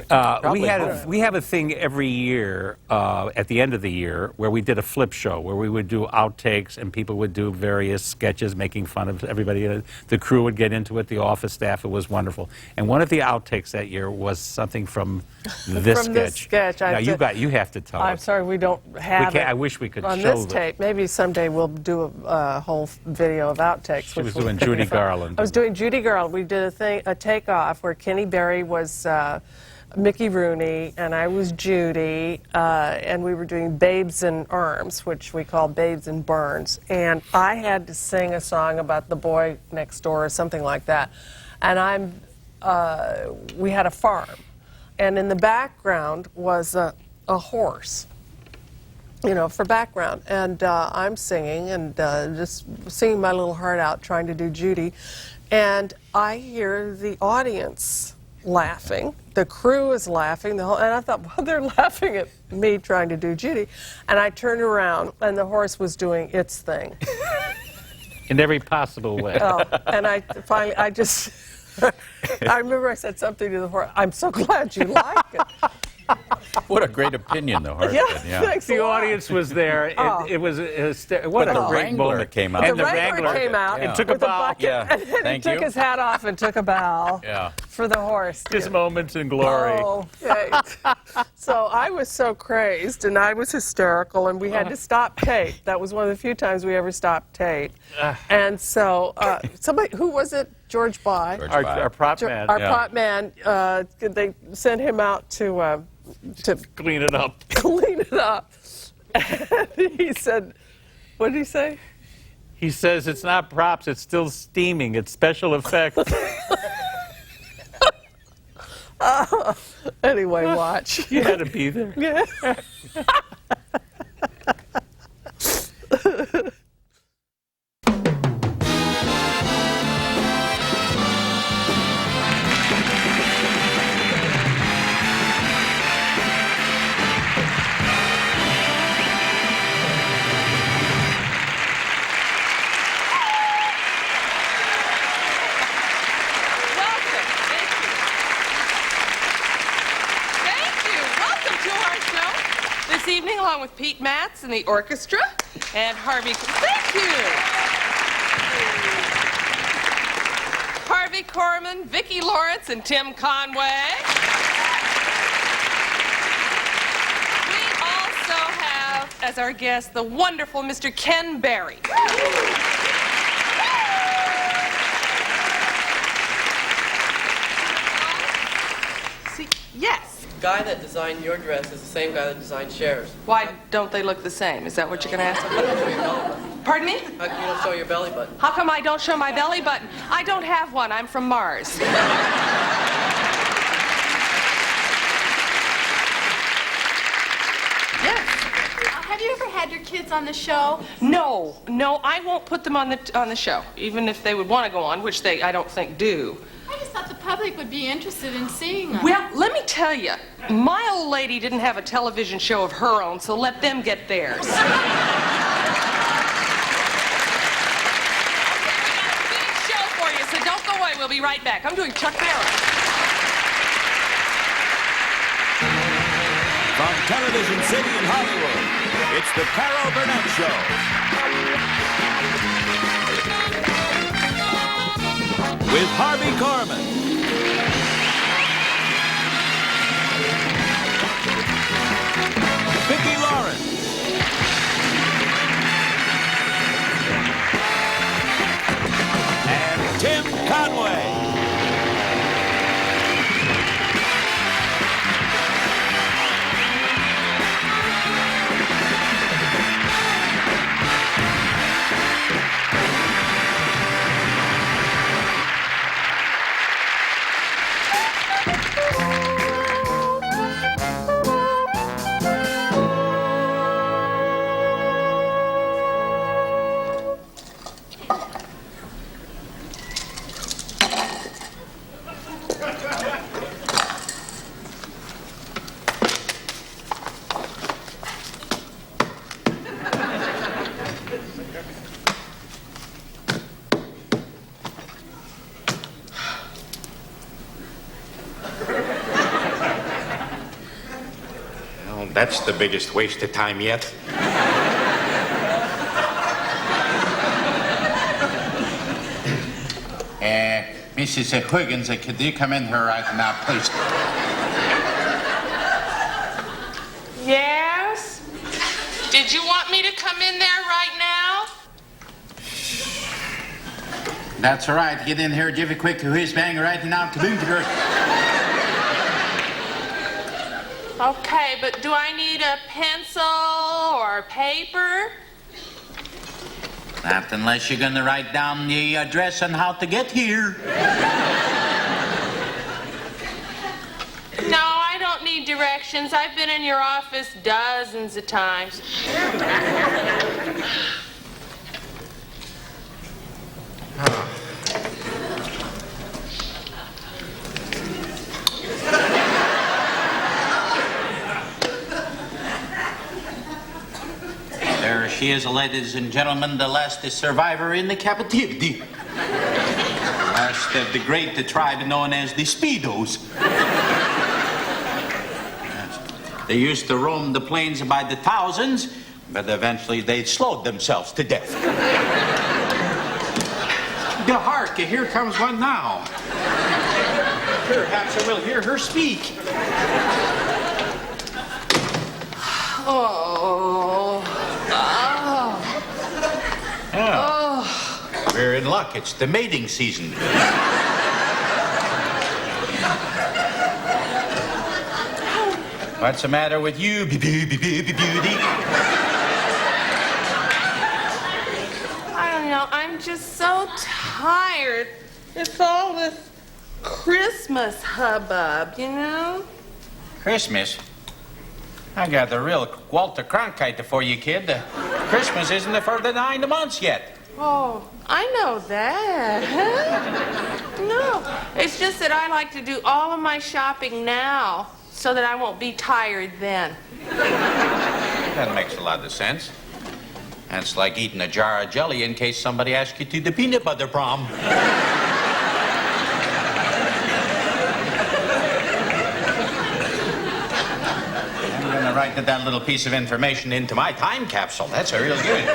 We have a thing every year, at the end of the year, where we did a flip show, where we would do outtakes and people would do various sketches making fun of everybody. The crew would get into it, the office staff. It was wonderful. And one of the outtakes that year was something from this sketch. This sketch. Now, you have to tell I'm us. sorry, we don't have it. I wish we could on show this tape. Maybe someday we'll do a whole video of outtakes. She was which doing will be Judy fun. Garland. I was doing Judy Garland. We did a takeoff where Kenny Berry was Mickey Rooney, and I was Judy, and we were doing Babes in Arms, which we call Babes in Burns. And I had to sing a song about the boy next door or something like that. And we had a farm. And in the background was a horse, you know, for background. And I'm singing and just singing my little heart out, trying to do Judy. And I hear the audience laughing. The crew is laughing. And I thought, well, they're laughing at me trying to do Judy. And I turned around, and the horse was doing its thing. In every possible way. Oh, and I remember I said something to the horse. I'm so glad you like it. What a great opinion the horse Yeah, did. Yeah. thanks a The lot. audience was there. Oh. It was what But a the great Wrangler moment. came out. And The Wrangler came out and took a with a bow. bucket, Yeah, and then thank he took you. his hat off and took a bow Yeah. for the horse. Just moments in glory. Oh, okay. So I was so crazed, and I was hysterical, and we had to stop tape. That was one of the few times we ever stopped tape. And so somebody, who was it? George By. Our prop man. Our prop man, they sent him out to Clean it up. clean it up. And he said, what did he say? He says it's not props, it's still steaming. It's special effects. Anyway, watch. You had to be there. Yeah. This evening, along with Pete Matz and the orchestra, and Harvey. Thank you. Harvey Korman, Vicki Lawrence, and Tim Conway. We also have as our guest the wonderful Mr. Ken Berry. See, yes. The guy that designed your dress is the same guy that designed Cher's. Why don't they look the same? Is that what you're going to ask? Pardon me? How come you don't show your belly button? How come I don't show my belly button? I don't have one. I'm from Mars. Have you ever had your kids on the show? No, I won't put them on the show, even if they would want to go on, which I don't think do. I just thought the public would be interested in seeing them. Well, let me tell you, my old lady didn't have a television show of her own, so let them get theirs. Okay, we got a big show for you, so don't go away. We'll be right back. I'm doing Chuck Berry. From Television City in Hollywood, it's the Carol Burnett Show. With Harvey Korman. Vicki Lawrence. And Tim Conway. That's the biggest waste of time yet. Mrs. Huygens, could you come in here right now, please? Yes? Did you want me to come in there right now? That's all right. Get in here, Jiffy quick, whiz bang right now, kaboom, kaboom. Okay, but do I need a pencil or paper? Not unless you're gonna write down the address and how to get here. No, I don't need directions. I've been in your office dozens of times. There she is, ladies and gentlemen, the last survivor in the captivity. Last of the great tribe known as the Speedos. They used to roam the plains by the thousands, but eventually they slowed themselves to death. Hark, here comes one now. Perhaps I will hear her speak. Oh. Oh. We're in luck. It's the mating season. What's the matter with you, beauty? I don't know. I'm just so tired. It's all this Christmas hubbub, you know? Christmas? I got the real Walter Cronkite for you, kid. Christmas isn't for the 9 months yet. Oh, I know that. No, it's just that I like to do all of my shopping now so that I won't be tired then. That makes a lot of sense. That's like eating a jar of jelly in case somebody asks you to the peanut butter prom. I'm going to write that little piece of information into my time capsule. That's a real good.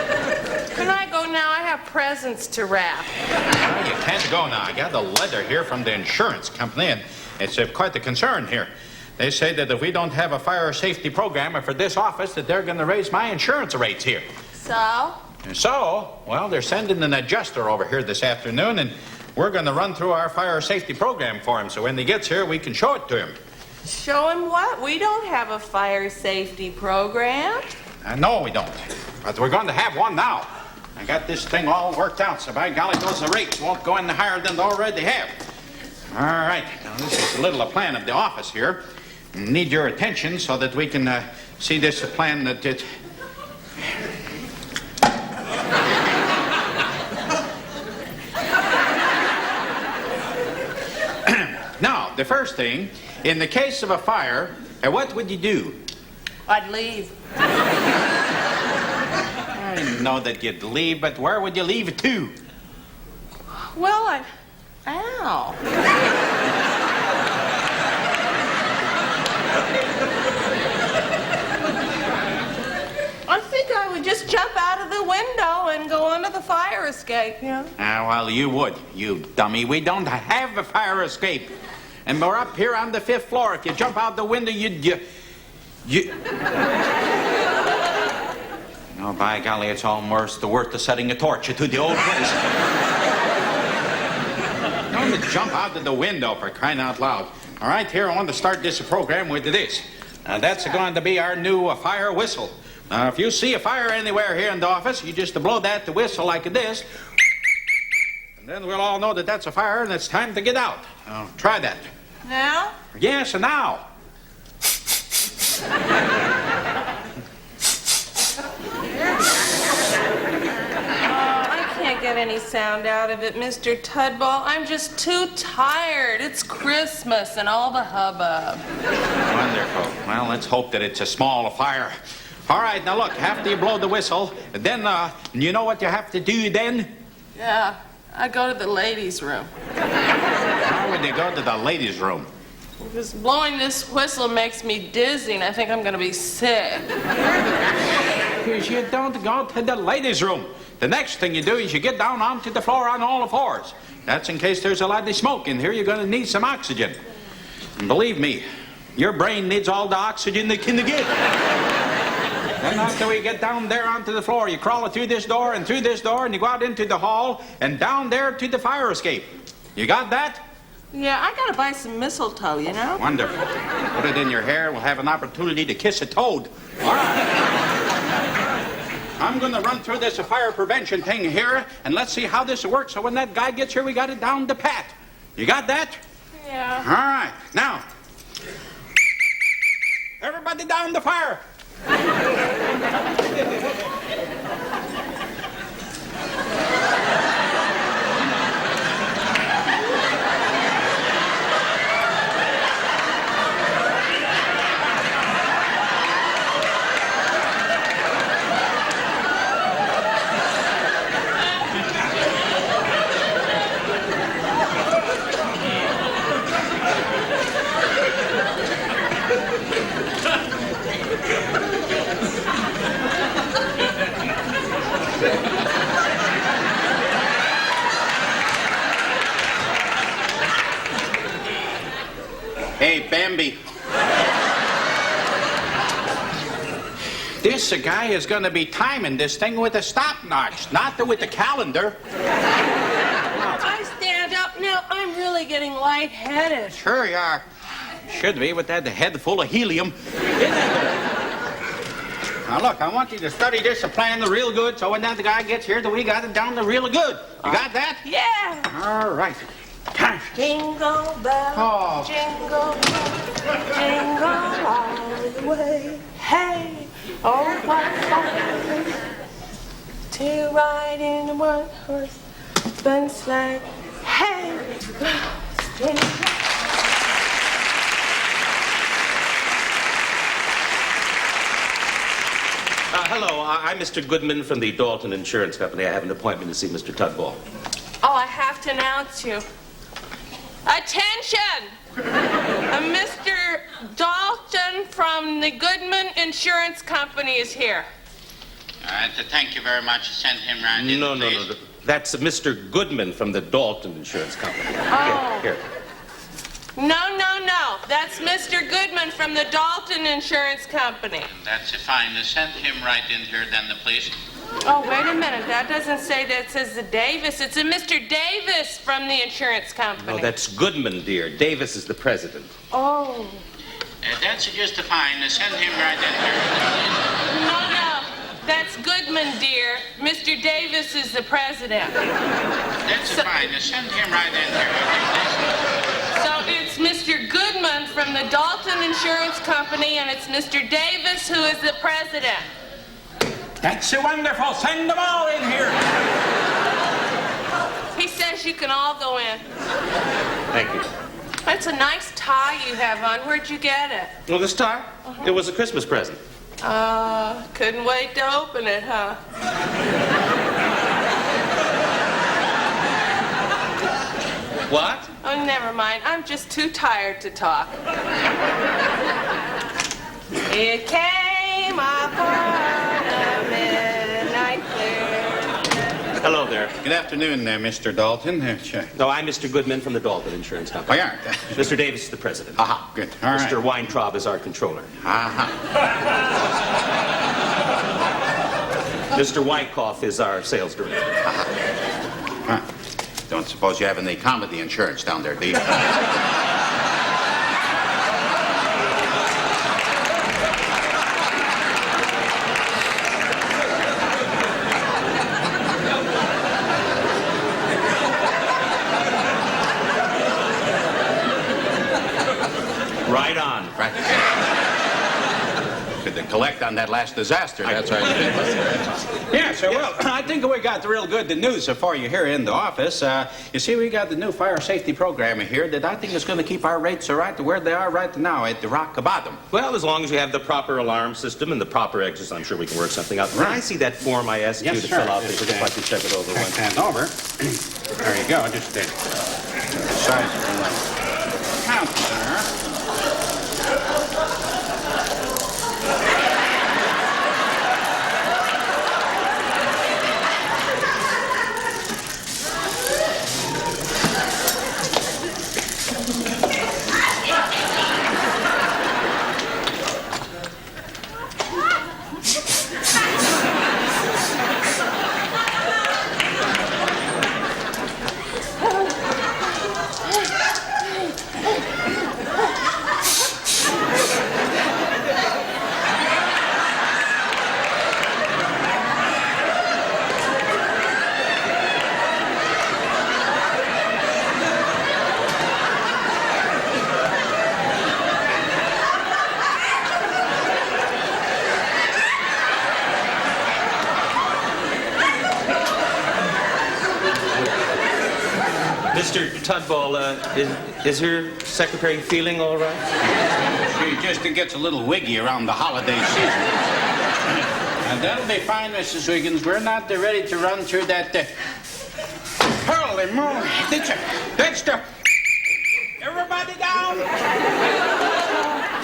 Can I go now? I have presents to wrap. No, you can't go now. I got a letter here from the insurance company, and it's quite a concern here. They say that if we don't have a fire safety program for this office, that they're going to raise my insurance rates here. So? And so, well, they're sending an adjuster over here this afternoon, and we're going to run through our fire safety program for him, so when he gets here, we can show it to him. Show him what? We don't have a fire safety program. No, we don't. But we're going to have one now. I got this thing all worked out, so by golly, those rates won't go any higher than they already have. All right, now this is a little plan of the office here. Need your attention so that we can see this plan that it... Now, the first thing, in the case of a fire, what would you do? I'd leave. I know that you'd leave, but where would you leave it to? Well, Ow. I think I would just jump out of the window and go under the fire escape, you know? Well, you would, you dummy. We don't have a fire escape. And we're up here on the 5th floor. If you jump out the window, you... Oh, by golly, it's almost worth setting a torch to the old place. I'm going to jump out of the window, for crying out loud. All right, here, I want to start this program with this. That's going to be our new fire whistle. Now, if you see a fire anywhere here in the office, you just blow that the whistle like this. And then we'll all know that that's a fire and it's time to get out. Try that. Now? Yes, and now. I can't get any sound out of it, Mr. Tudball. I'm just too tired. It's Christmas and all the hubbub. Wonderful. Well, let's hope that it's a small fire. All right, now look, after you blow the whistle, then, you know what you have to do then? Yeah, I go to the ladies' room. How would you go to the ladies' room? Because blowing this whistle makes me dizzy, and I think I'm going to be sick. Because you don't go to the ladies' room. The next thing you do is you get down onto the floor on all the fours. That's in case there's a lot of smoke in here. You're going to need some oxygen. And believe me, your brain needs all the oxygen it can get. Then after we get down there onto the floor, you crawl through this door and through this door, and you go out into the hall and down there to the fire escape. You got that? Yeah, I got to buy some mistletoe, you know? Wonderful. Put it in your hair. We'll have an opportunity to kiss a toad. All right. I'm going to run through this fire prevention thing here, and let's see how this works. So when that guy gets here, we got it down to pat. You got that? Yeah. All right. Now, everybody down the fire. Hey, Bambi. This guy is going to be timing this thing with a stopwatch, not with the calendar. I stand up now. I'm really getting lightheaded. Sure you are. Should be with that head full of helium. Now, look, I want you to study this plan real good, so when that guy gets here, we got it down to real good. You got that? Yeah. All right. Jingle bell, jingle all the way. Hey, oh, what fun to ride in a one-horse open sleigh. Hey, jingle. Hello, I'm Mr. Goodman from the Dalton Insurance Company. I have an appointment to see Mr. Tugboat. Oh, I have to announce you. Attention! Mr. Dalton from the Goodman Insurance Company is here. Thank you very much. Send him round in, No. please. That's Mr. Goodman from the Dalton Insurance Company. Oh. Here. No. That's Mr. Goodman from the Dalton Insurance Company. That's fine. Send him right in here then, please. Oh, wait a minute. That doesn't say that. It says the Davis. It's a Mr. Davis from the insurance company. No, that's Goodman, dear. Davis is the president. Oh. That's just fine. Send him right in here. No. That's Goodman, dear. Mr. Davis is the president. That's fine. Send him right in here. So it's Mr. Goodman from the Dalton Insurance Company, and it's Mr. Davis who is the president. That's wonderful. Send them all in here. He says you can all go in. Thank you. That's a nice tie you have on. Where'd you get it? Well, this tie? It was a Christmas present. Couldn't wait to open it, huh? What? Oh, never mind. I'm just too tired to talk. It came upon a midnight clear. Hello there. Good afternoon, Mr. Dalton. No, I'm Mr. Goodman from the Dalton Insurance Company. Oh, yeah. Mr. Davis is the president. Aha, good. All right. Mr. Weintraub is our controller. Mr. Wyckoff is our sales director. Don't suppose you have any comedy insurance down there, do you? Right on. Right. Could collect on that last disaster. That's right. Yeah, so, well, I think we got the real good news for you here in the office. You see, we got the new fire safety program here that I think is going to keep our rates right to where they are right now at the rock bottom. Well, as long as you have the proper alarm system and the proper exits, I'm sure we can work something out. Can I see that form I asked you to fill out? Because I'd like to check it over once. Hand over. There you go. Just size of the counter. Tudball, is her secretary feeling all right? She just gets a little wiggy around the holiday season. And that'll be fine, Mrs. Wiggins. We're not ready to run through that. Holy moly! That's the. Everybody down!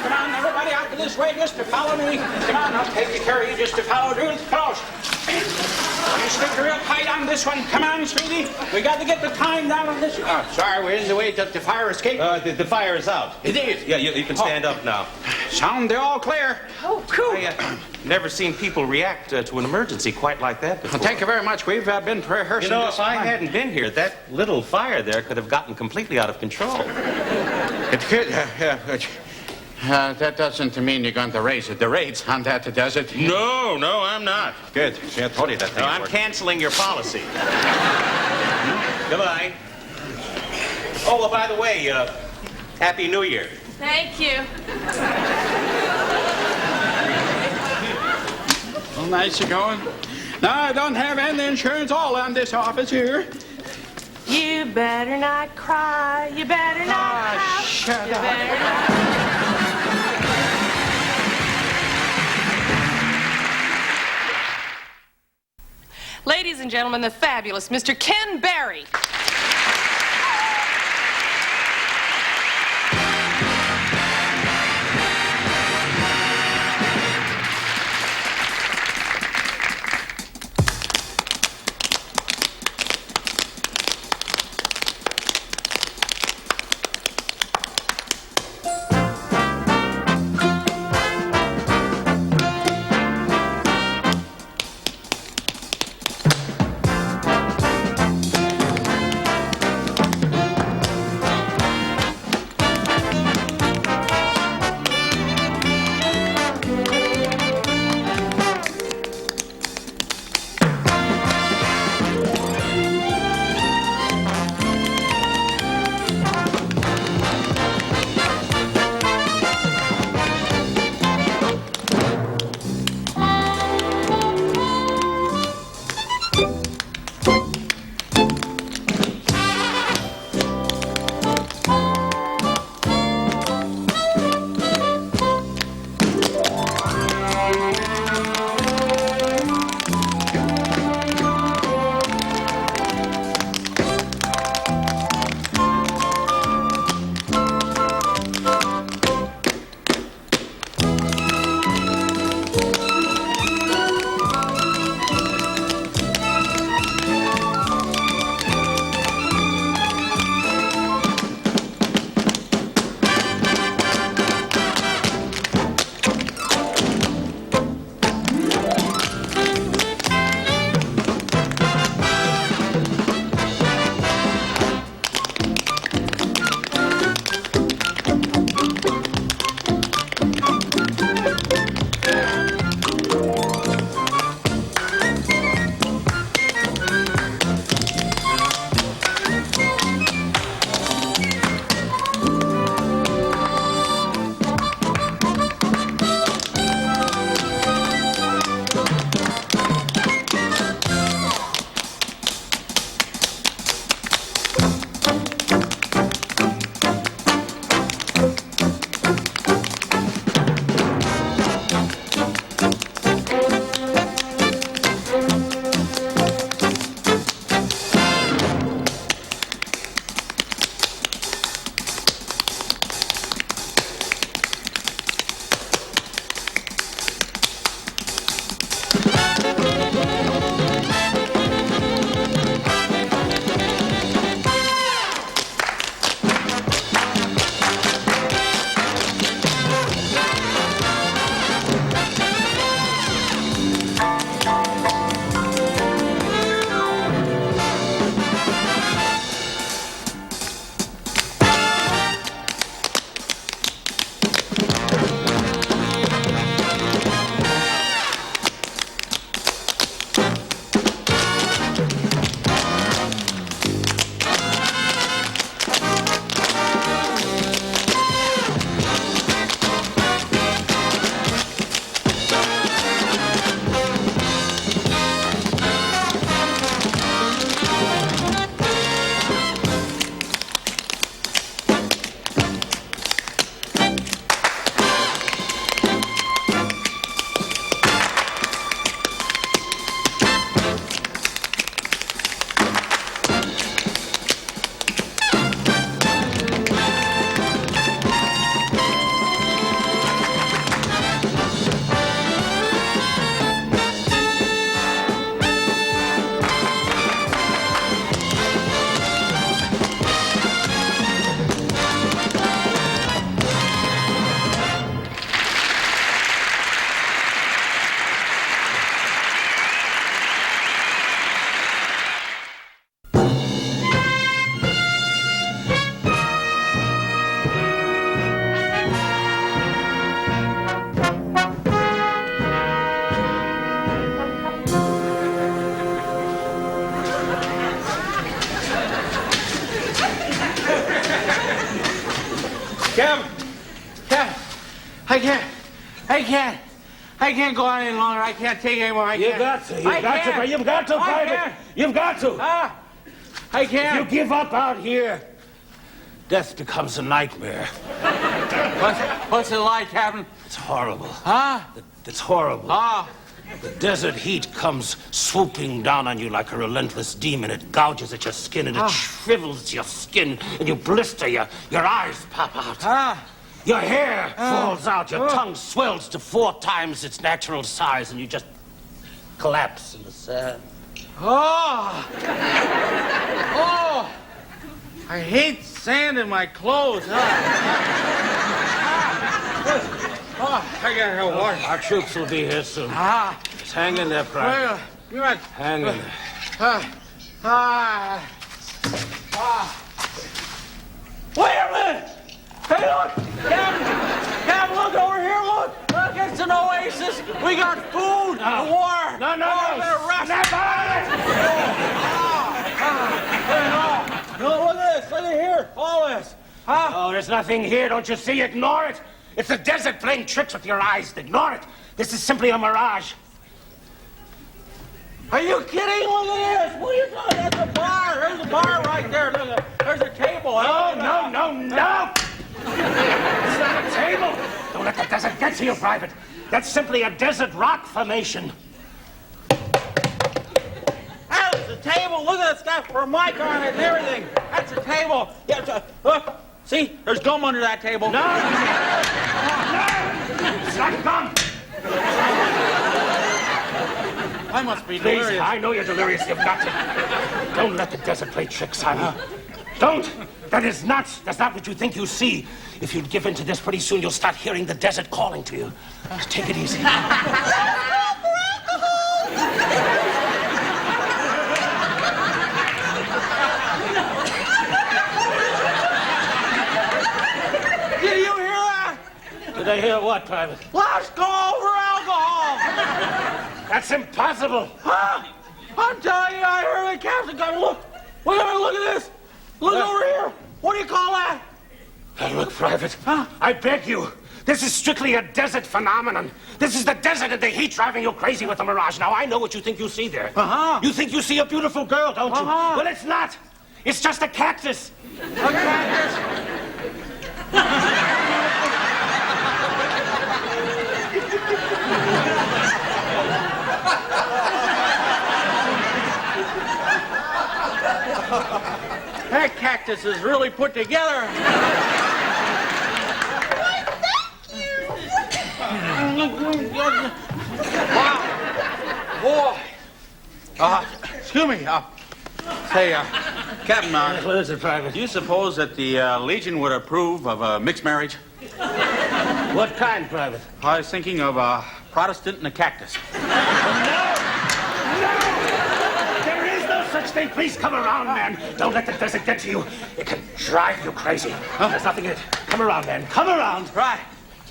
Come on, everybody out this way, just to follow me. Come on, I'll take care of you, just to follow Ruth. Close. You stick real tight on this one. Come on, sweetie. We got to get the time down on this. Oh, sorry, we're in the way that the fire escape. The fire is out. It is? Yeah, you can stand up now. Sound all clear. Oh, cool. I never seen people react to an emergency quite like that before. Thank you very much. We've been rehearsing. You know, this if I time. hadn't been here, that little fire there could have gotten completely out of control. It could, that doesn't mean you're going to raise the rates on that, does it? No, I'm not. Good. See, I told you that thing. No, I'm canceling your policy. Goodbye. Oh, well, by the way, Happy New Year. Thank you. Well, nice you going. No, I don't have any insurance all on this office here. You better not cry. You better not cry. Shut you up. Better not... Ladies and gentlemen, the fabulous Mr. Ken Barry. Kevin! I can't go on any longer. I can't take anymore. You've got to, Private. You've got to, Private. You've got to. I can't. If you give up out here, death becomes a nightmare. What's it like, Captain? It's horrible. Huh? It's horrible. Oh. The desert heat comes swooping down on you like a relentless demon. It gouges at your skin and it shrivels your skin and you blister. Your eyes pop out. Your hair falls out. Your tongue swells to 4 times its natural size and you just collapse in the sand. Oh! I hate sand in my clothes. I gotta have water. Our troops will be here soon. Just hang in there, Private. Hang in there. Wait a minute! Hey, look! Captain, look over here, look! Look, it's an oasis! We got food, water! No. Rest. No, look at this, look at here, all this. Oh, there's nothing here, don't you see? Ignore it. It's the desert playing tricks with your eyes. Ignore it. This is simply a mirage. Are you kidding? Look at this! What are you doing? That's a bar! There's a bar right there. Look, there's a table. No! It's not a table. Don't let the desert get to you, Private. That's simply a desert rock formation. That's a table. Look at it. It's got Formica on it and everything. That's a table. Yeah, look. See? There's gum under that table. No! It's not gum. I must be Please, delirious. I know you're delirious. You've got to. Don't let the desert play tricks on you. Don't. That's not what you think you see. If you give in to this, pretty soon you'll start hearing the desert calling to you. Just take it easy. Did you hear that? Did I hear what, Private? Let's go over alcohol. That's impossible. Huh? I'm telling you, I heard the captain come. Look. Wait a minute, look at this. Look over here. What do you call that? Now look, Private. I beg you. This is strictly a desert phenomenon. This is the desert and the heat driving you crazy with the mirage. Now, I know what you think you see there. You think you see a beautiful girl, don't you? Well, it's not. It's just a cactus. A cactus? That cactus is really put together. Wow. Boy. Excuse me. Say, Captain, what is it, Private? do you suppose that the Legion would approve of a mixed marriage? What kind, Private? I was thinking of a Protestant and a cactus. There is no such thing. Please come around, man. Don't let the desert get to you. It can drive you crazy. There's nothing in it. Come around, man. Come around. Right.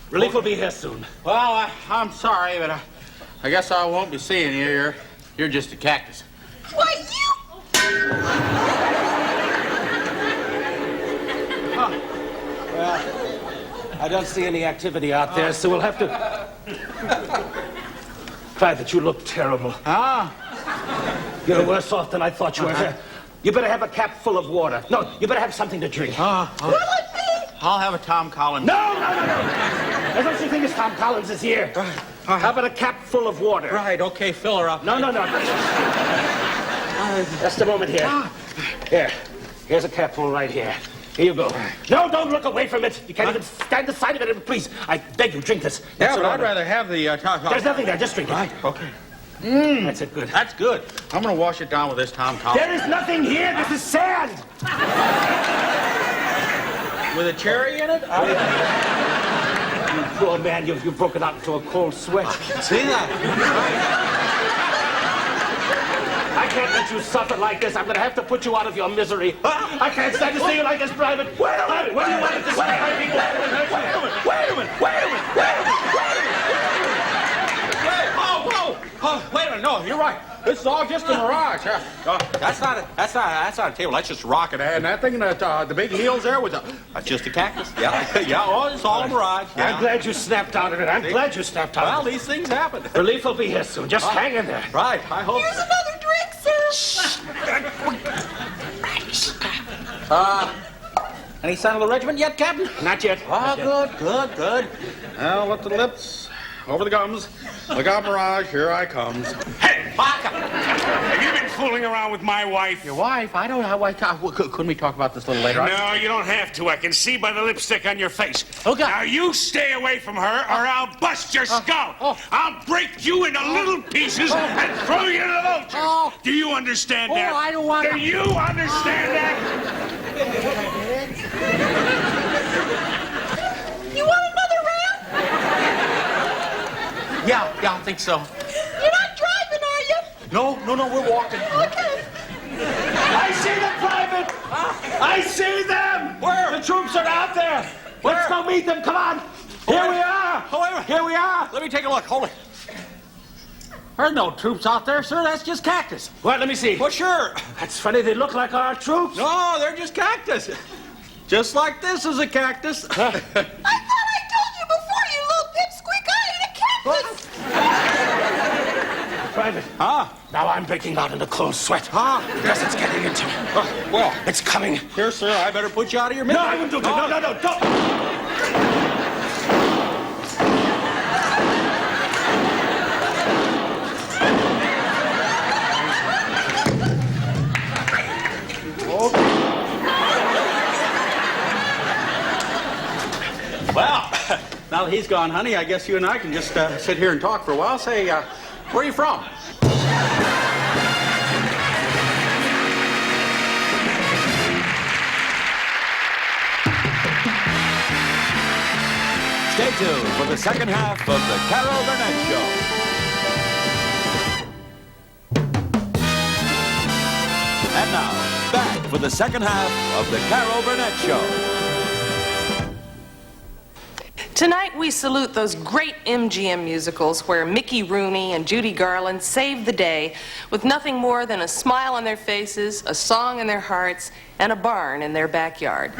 Relief will be here soon. Well, I'm sorry, but I guess I won't be seeing you. You're just a cactus. Why, you... Well, I don't see any activity out there, so we'll have to... Private, you look terrible. You're worse off than I thought you were. You better have a cap full of water. No, you better have something to drink. I'll have a Tom Collins. No! There's no such thing as Tom Collins is here. How about a cap full of water? Right, okay, fill her up. No. Just a moment here. Here. Here's a cap full right here. Here you go. No, don't look away from it. You can't even stand the sight of it. Please, I beg you, drink this. Yeah, but I'd rather have the Tom Collins. There's nothing there. Just drink it. Right, okay. That's it, good. That's good. I'm going to wash it down with this Tom Collins. There is nothing here. This is sand. With a cherry in it? You poor man, you've broken out into a cold sweat. See that? I can't let you suffer like this. I'm going to have to put you out of your misery. I can't stand to see you like this, Private. Wait a minute. What do you want to say? Wait a minute. Oh, wait a minute. No, no, you're right. This is all just a mirage. That's not a table. That's just a rocket. And that thing, the big heels there was just a cactus. Yeah, yeah. Oh, it's all a mirage. Yeah. I'm glad you snapped out of it. I'm glad you snapped out Well, of it. these things happen. Relief will be here soon. Just hang in there. Right, I hope. Here's another drink, sir. Any sign of the regiment yet, Captain? Not yet. Oh, good. Well, let the lips over the gums. Look out, mirage. Here I comes. Hey, Baka! Have you been fooling around with my wife? Your wife? I don't know. Couldn't we talk about this a little later? No, you don't have to. I can see by the lipstick on your face. Okay. Now, you stay away from her, or I'll bust your skull. I'll break you into little pieces and throw you in the vultures. Do you understand that? I don't want to. Do you understand that? You want another round? Yeah, I think so. You're not driving, are you? No, we're walking. Okay. I see them, Private! I see them! Where? The troops are out there! Let's go meet them, come on! Here we are! Here we are! Let me take a look. Hold it. There's no troops out there, sir. That's just cactus. What? Let me see. Well, sure. That's funny. They look like our troops. No, they're just cactus. Just like this is a cactus. I thought I told you before, you little pipsqueak, I ain't a cactus. Private. Now I'm breaking out in a cold sweat. Yes, it's getting into me. Well, It's coming. here, sir. I better put you out of your No, misery. I wouldn't do that. No, don't. Well, now that he's gone, honey, I guess you and I can just sit here and talk for a while. Say, where are you from? Stay tuned for the second half of the Carol Burnett Show. And now, back for the second half of the Carol Burnett Show. Tonight we salute those great MGM musicals where Mickey Rooney and Judy Garland saved the day with nothing more than a smile on their faces, a song in their hearts, and a barn in their backyard.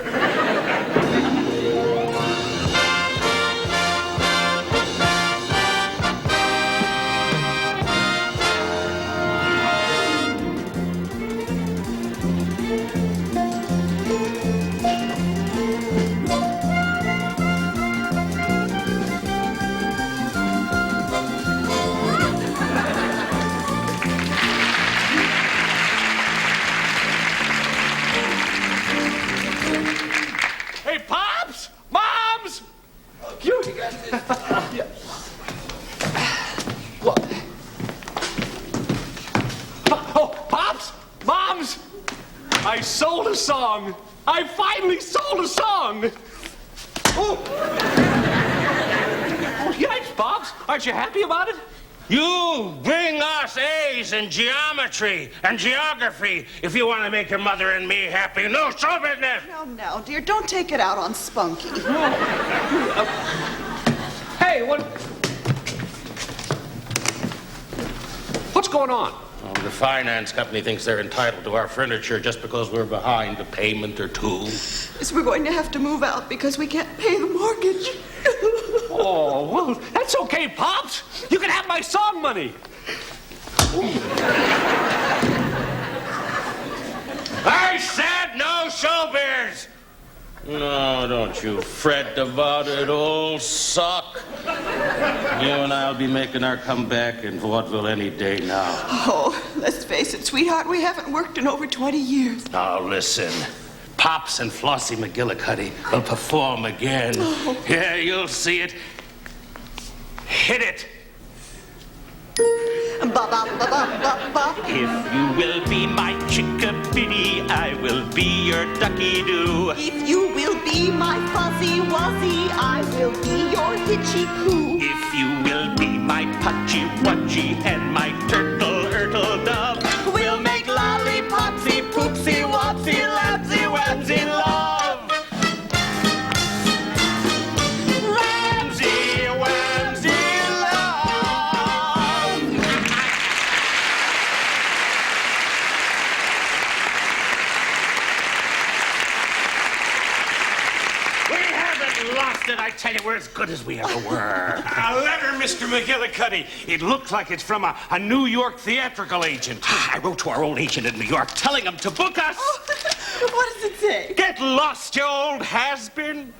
Hey, Pops! Moms! You... Oh, Pops! Moms! I sold a song! I finally sold a song! Oh, yikes, Pops! Aren't you happy about it? You bring us A's in geometry and geography if you want to make your mother and me happy. No show business! No, dear, don't take it out on Spunky. Hey, what's going on? Oh, the finance company thinks they're entitled to our furniture just because we're behind a payment or two. Yes, we're going to have to move out because we can't pay the mortgage. Oh, well, that's okay, Pops. You can have my song money. I said no showbiz. No, don't you fret about it, old sock. You and I'll be making our comeback in vaudeville any day now. Oh, let's face it, sweetheart, we haven't worked in over 20 years. Now, listen. Pops and Flossie McGillicuddy will perform again. Oh. Yeah, you'll see it. Hit it. Ba-ba-ba-ba-ba-ba. If you will be my chickabiddy, I will be your ducky-doo. If you will be my fuzzy wuzzy, I will be your hitchy coo. If you will be my pudgy-wudgy and my turtle-urtle dove, We'll make lollipopsy, poopsy, wopsy, labsy, wabsy love. Ramsey, whamsy love. did I tell you we're as good as we ever were? A letter, Mr. McGillicuddy. It looks like it's from a New York theatrical agent. I wrote to our old agent in New York telling him to book us. Oh, what does it say? Get lost, you old has-been.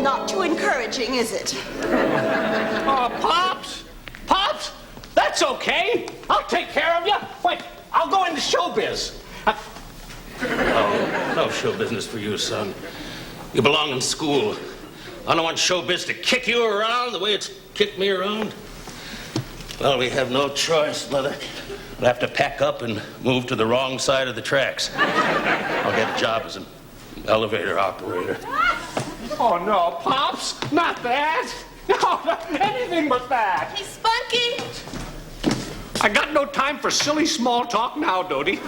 Not too encouraging, is it? Oh, Pops! Pops! That's okay. I'll take care of you. Wait, I'll go into showbiz. Oh, no show business for you, son. You belong in school. I don't want showbiz to kick you around the way it's kicked me around. Well, we have no choice, Mother. We'll have to pack up and move to the wrong side of the tracks. I'll get a job as an elevator operator. Oh, no, Pops, not that. No, anything but that. Hey, Spunky. I got no time for silly small talk now, Dodie.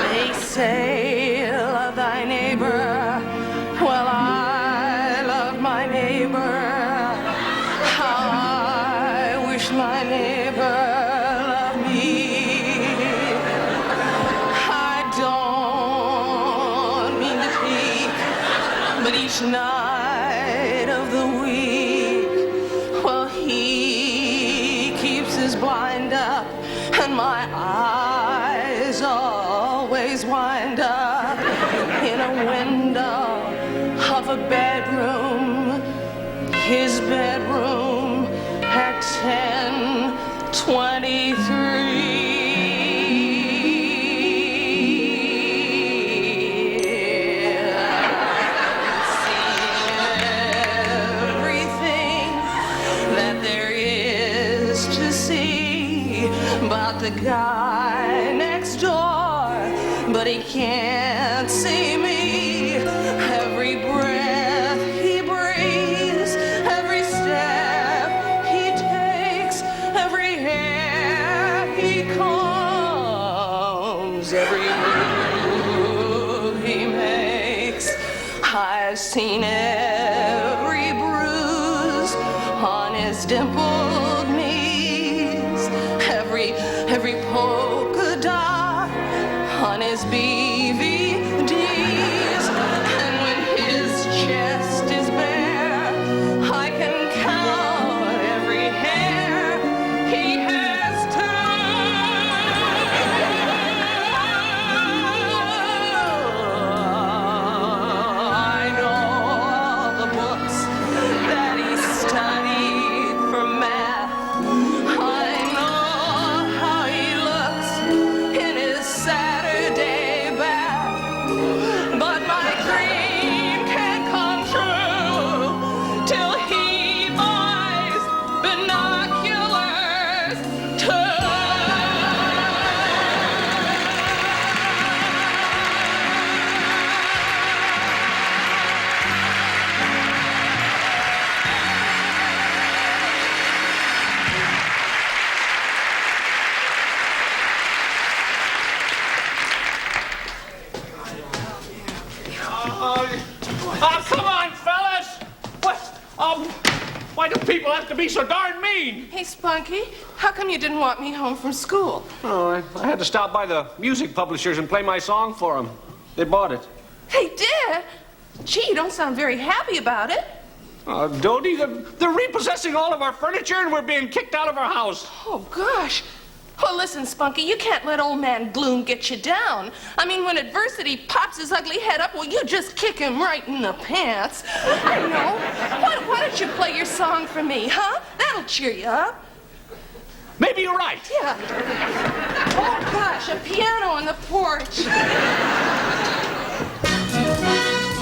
They say, love thy neighbor. Well, I love my neighbor. How I wish my neighbor loved me. I don't mean to peek, but each night of the week, well, he keeps his blind up, and my eyes always wind up in a window of a bedroom, his bedroom at 10:23. Everything that there is to see about the guy next door, but he can't see me. Every breath he breathes, every step he takes, every hair he combs, every move he makes. I've seen every bruise on his dimpled knees, every polka dot on his BVDs, and when his chest is bare, I can count every hair he has I know all the books that he studied for math. I know how he looks in his Saturday bath. But my dream can't come true till he buys binoculars too. Oh, come on, fellas! What? Why do people have to be so darn mean? Hey, Spunky, how come you didn't want me home from school? Oh, I had to stop by the music publishers and play my song for them. They bought it. They did? Gee, you don't sound very happy about it. Dodie, they're repossessing all of our furniture and we're being kicked out of our house. Oh, gosh. Well, listen, Spunky, you can't let old man Gloom get you down. I mean, when adversity pops his ugly head up, well, you just kick him right in the pants. I know. Why don't you play your song for me, huh? That'll cheer you up. Maybe you're right. Yeah. Oh, gosh, a piano on the porch. Oh,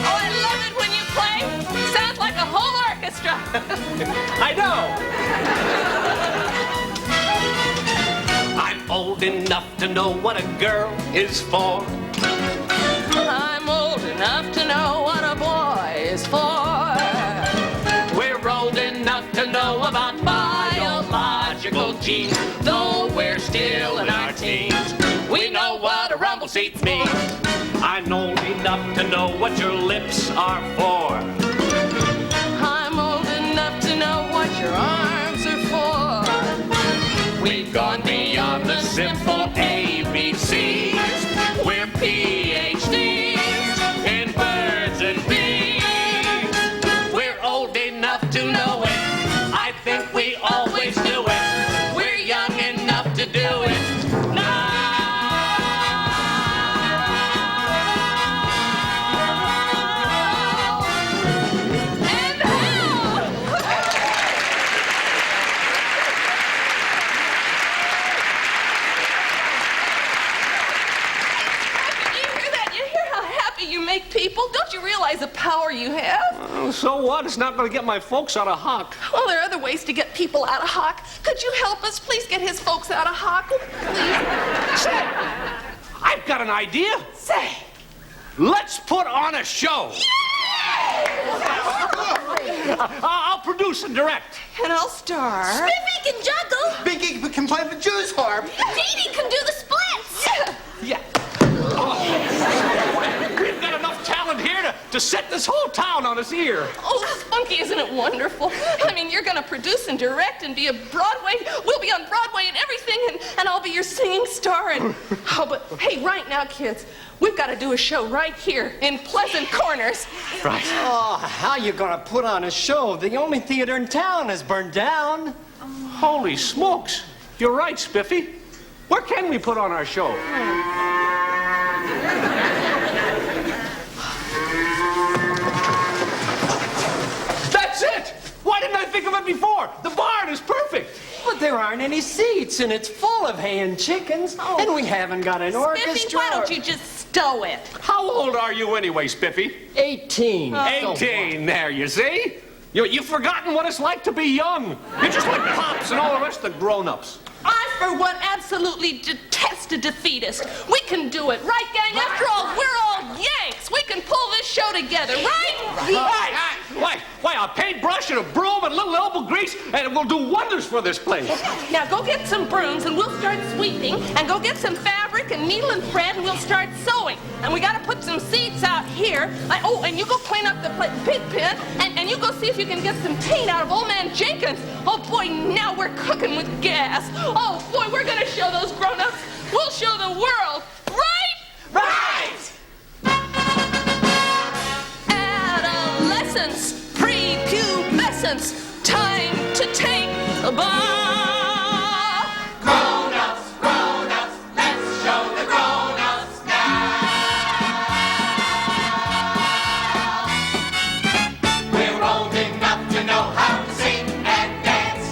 I love it when you play. Sounds like a whole orchestra. I know. I'm old enough to know what a girl is for. I'm old enough to know what a boy is for. We're old enough to know about biological genes, though we're still in our teens. We know what a rumble seats mean. I'm old enough to know what your lips are for. I'm old enough to know what your arms are for. We've gone beyond the simple ABCs. We're PhDs in birds and bees. We're old enough to know it. I think we always do it. We're young enough to do it now. You make people? Don't you realize the power you have? So what? It's not going to get my folks out of hock. Well, there are other ways to get people out of hock. Could you help us? Please get his folks out of hock. Please. Say, I've got an idea. Say. Let's put on a show. I'll produce and direct. And I'll star. Spiffy can juggle. Binky can play the Jew's harp. Dee Dee can do the splits. Yeah. We've got enough talent here to set this whole town on its ear. Oh, Spunky, isn't it wonderful? I mean, you're going to produce and direct and be a Broadway. We'll be on Broadway and everything, and I'll be your singing star. And oh, but hey, right now, kids, we've got to do a show right here in Pleasant Corners. Right. Oh, how you gonna put on a show? The only theater in town has burned down. Holy smokes. You're right, Spiffy. Where can we put on our show? That's it! Why didn't I think of it before? The barn is perfect. But there aren't any seats, and it's full of hay and chickens, and we haven't got an orchestra. Spiffy, why don't you just stow it? How old are you anyway, Spiffy? 18. 18, there, you see? You've forgotten what it's like to be young. You're just like Pops and all the rest of the grown-ups. I, for one, absolutely detest a defeatist. We can do it, right, gang? After all, we're all Yanks. We can pull this show together, right? Why, a paintbrush and a broom and a little elbow grease, and it will do wonders for this place. Now go get some brooms and we'll start sweeping, and go get some fabric and needle and thread and we'll start sewing. And we gotta put some seats out here. And you go clean up the pig pen, and you go see if you can get some paint out of old man Jenkins. Oh boy, now we're cooking with gas. Oh boy, we're gonna show those grown-ups. We'll show the world, right? Right! Adolescence, prepubescence, time to take a bath. Grown-ups, grown-ups, let's show the grown-ups now. We're old enough to know how to sing and dance.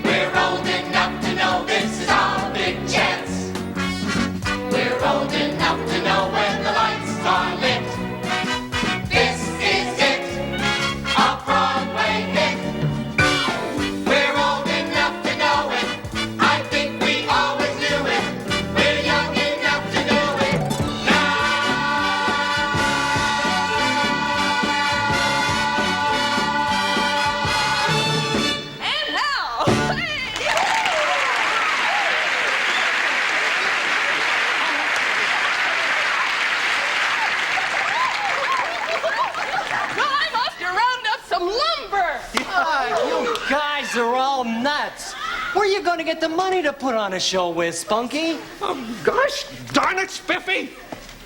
We're old enough to know this is our big chance. We're old enough to know when the lights are lit. This is it, a Broadway hit. We're old enough to know it. I think we always knew it. We're young enough to do it now. And now, well, I must have round up some lumber. You guys are all nuts. Where are you going to get the money to put on a show with, Spunky? Gosh darn it, Spiffy.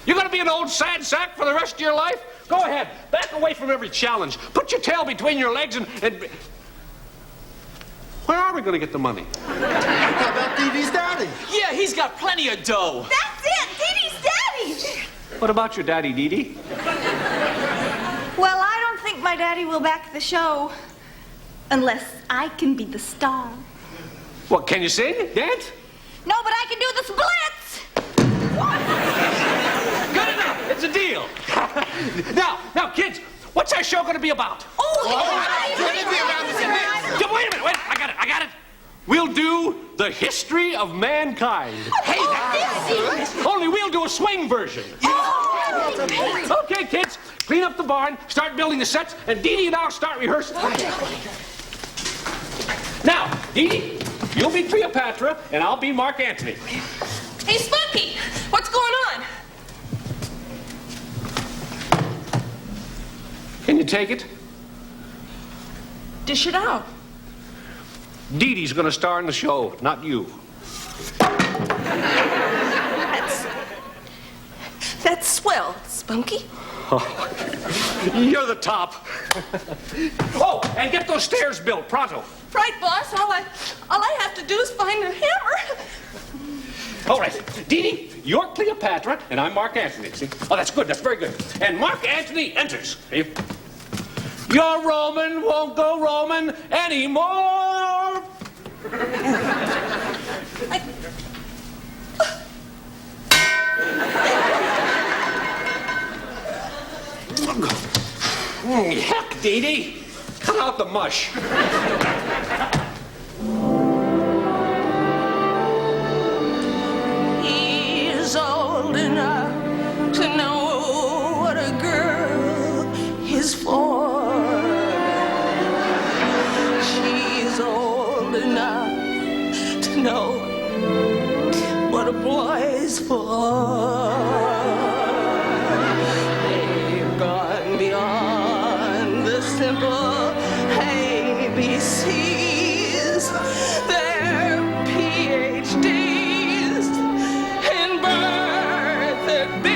You're going to be an old sad sack for the rest of your life? Go ahead. Back away from every challenge. Put your tail between your legs and... Where are we going to get the money? How about Dee Dee's daddy? Yeah, he's got plenty of dough. That's it. Dee Dee's daddy. What about your daddy, Dee Dee? Well, I don't think my daddy will back the show unless I can be the star. What, can you sing? Dance? No, but I can do the splits. Good enough. It's a deal. Now, kids, what's our show going to be about? Wait a minute. Wait. I got it. We'll do the history of mankind. Hey, Only we'll do a swing version. Okay, kids, clean up the barn, start building the sets, and Dee Dee and I'll start rehearsing. Now, Dee Dee, you'll be Cleopatra, and I'll be Mark Antony. Hey, Spunky, what's going on? you take it? Dish it out. Dee Dee's gonna star in the show, not you. That's swell, Spunky. You're the top. Oh, and get those stairs built, pronto. Right, boss. All I have to do is find a hammer. All right, Dee Dee, you're Cleopatra, and I'm Mark Antony. See? Oh, that's good. That's very good. And Mark Antony enters. See? Your Roman won't go Roman anymore. Heck, Dee Dee, cut out the mush. He's old enough to know what a girl is for. She's old enough to know what a boy's for. They've gone beyond the simple ABCs. They're PhDs in birth and bees.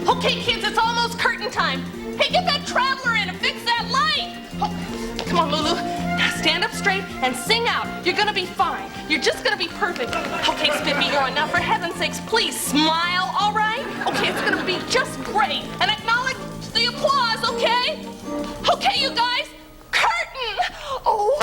Okay, kids, it's almost curtain time. Hey, get that traveler in and fix that light. Oh, come on, Lulu. Now stand up straight and sing out. You're gonna be fine. You're just gonna be perfect. Okay, Spiffy, you're on. Now, for heaven's sakes, please smile, all right? Okay, it's gonna be just great. And acknowledge the applause, okay? Okay, you guys, curtain. Oh.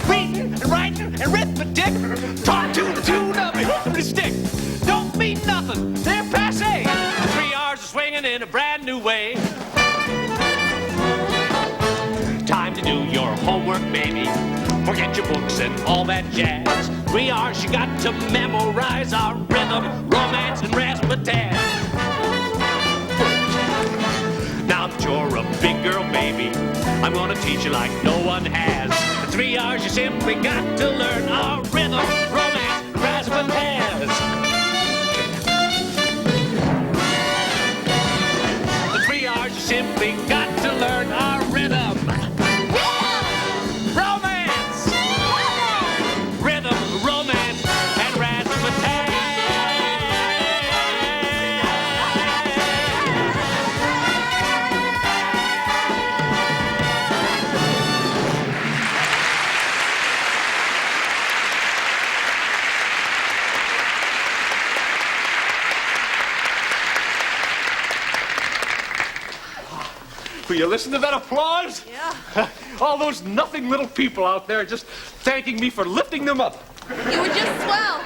Reading and writing and arithmetic, talk to the tune of a hickory stick. Don't mean nothing, they're passe. 3 hours of swinging in a brand new way. Time to do your homework, baby. Forget your books and all that jazz. 3 hours you got to memorize our rhythm, romance, and razzmatazz. Now that you're a big girl, baby, I'm gonna teach you like no one has. For 3 hours you simply got to learn our rhythm, romance, and razzmatazz. For 3 hours you simply got to learn our rhythm. Romance! Rhythm, romance, and razzmatazz. Will you listen to that applause? Yeah. All those nothing little people out there just thanking me for lifting them up. You were just swell.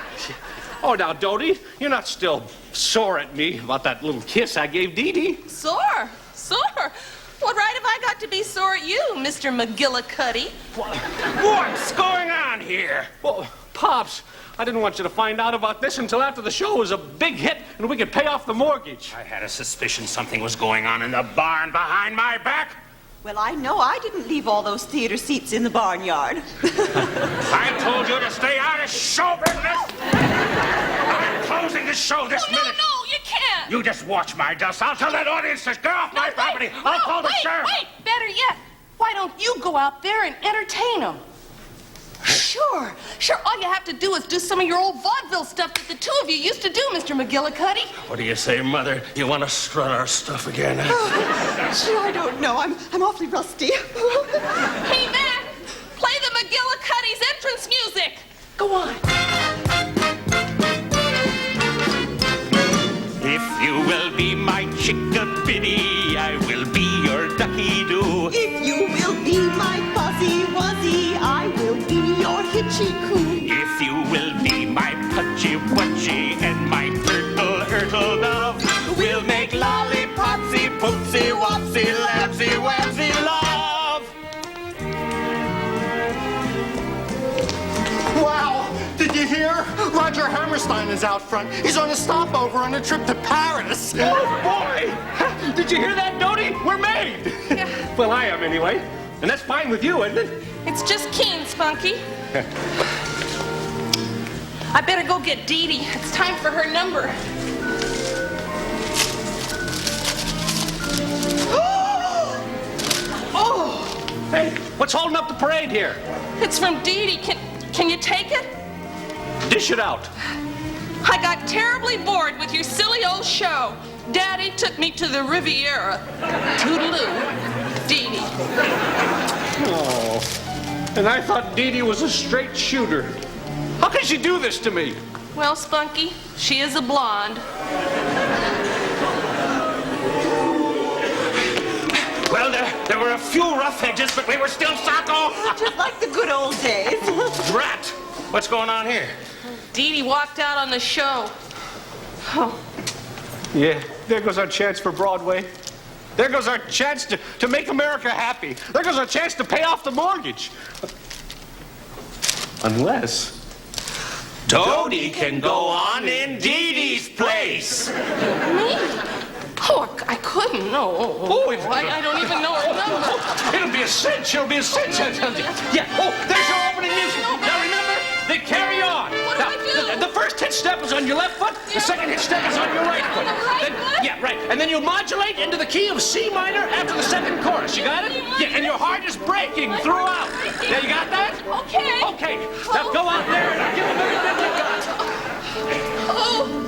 Oh, now, Dodie, you're not still sore at me about that little kiss I gave Dee Dee. Sore? Sore? What right have I got to be sore at you, Mr. McGillicuddy? What's going on here? Well, Pops, I didn't want you to find out about this until after the show was a big hit and we could pay off the mortgage. I had a suspicion something was going on in the barn behind my back. Well, I know I didn't leave all those theater seats in the barnyard. I told you to stay out of show business. I'm closing the show this minute. No, you can't. You just watch my dust. I'll tell that audience to get off my property. I'll call the sheriff. Wait, better yet, why don't you go out there and entertain them? sure. Sure, all you have to do is do some of your old vaudeville stuff that the two of you used to do, Mr. McGillicuddy. What do you say, Mother? You want to strut our stuff again? Sure, I don't know. I'm awfully rusty. Hey, Matt, play the McGillicuddy's entrance music. Go on. If you will be my chickabiddy, I will be your ducky-doo. If you will be my fuzzy wuzzy, I will be your hitchy coo. If you will be my pudgy-wudgy and my turtle dove, we'll make lollipopsy, poopsy, wopsy, lapsy, wapsy love. Wow! Did you hear? Roger Hammerstein is out front. He's on a stopover on a trip to Paris. Oh, boy! Did you hear that, Dodie? We're made! Yeah. Well, I am anyway. And that's fine with you, isn't it? It's just keen, Spunky. I better go get Dee Dee. It's time for her number. Oh! Hey, what's holding up the parade here? It's from Dee Dee. Can you take it? Dish it out. I got terribly bored with your silly old show. Daddy took me to the Riviera. Toodaloo, Dee Dee. Oh, and I thought Dee Dee was a straight shooter. How could she do this to me? Well, Spunky, she is a blonde. Well, there were a few rough edges, but we were still socko. Just like the good old days. Drat! What's going on here? Dee Dee walked out on the show. Oh. Yeah, there goes our chance for Broadway. There goes our chance to make America happy. There goes our chance to pay off the mortgage. Unless... Dodie can go on in Dee Dee's place. Me? Oh, I couldn't. No. I don't even know her number. It'll be a cinch. It'll be a cinch. Yeah. Oh, there's your opening music. Now remember, they carry on. What do I do? The first hitch step is on your left foot. The second hitch step is on your right foot. Yeah, right. And then you modulate into the key of C minor after the second chorus. You got it? Yeah. And your heart is breaking throughout. Yeah, you got that? Okay. Okay. Now go out there and give them everything you got. Oh.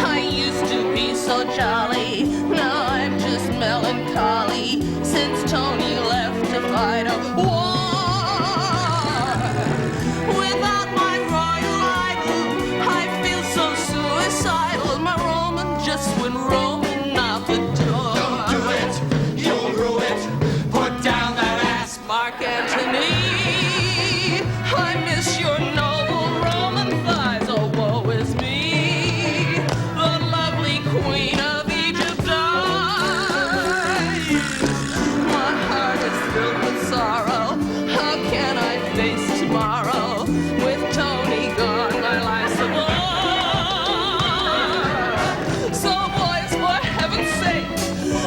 I used to be so jolly, now I'm just melancholy, since Tony left to fight a war. Without my royal idol, I feel so suicidal, my Roman just went roaming out the door. Don't do it, you'll rue it. Put down that ass, Mark Antony. I miss your noble Roman thighs, oh woe is me. The lovely queen of Egypt dies. My heart is filled with sorrow. How can I face tomorrow? With Tony gone, my life's a bore. So boys, for heaven's sake,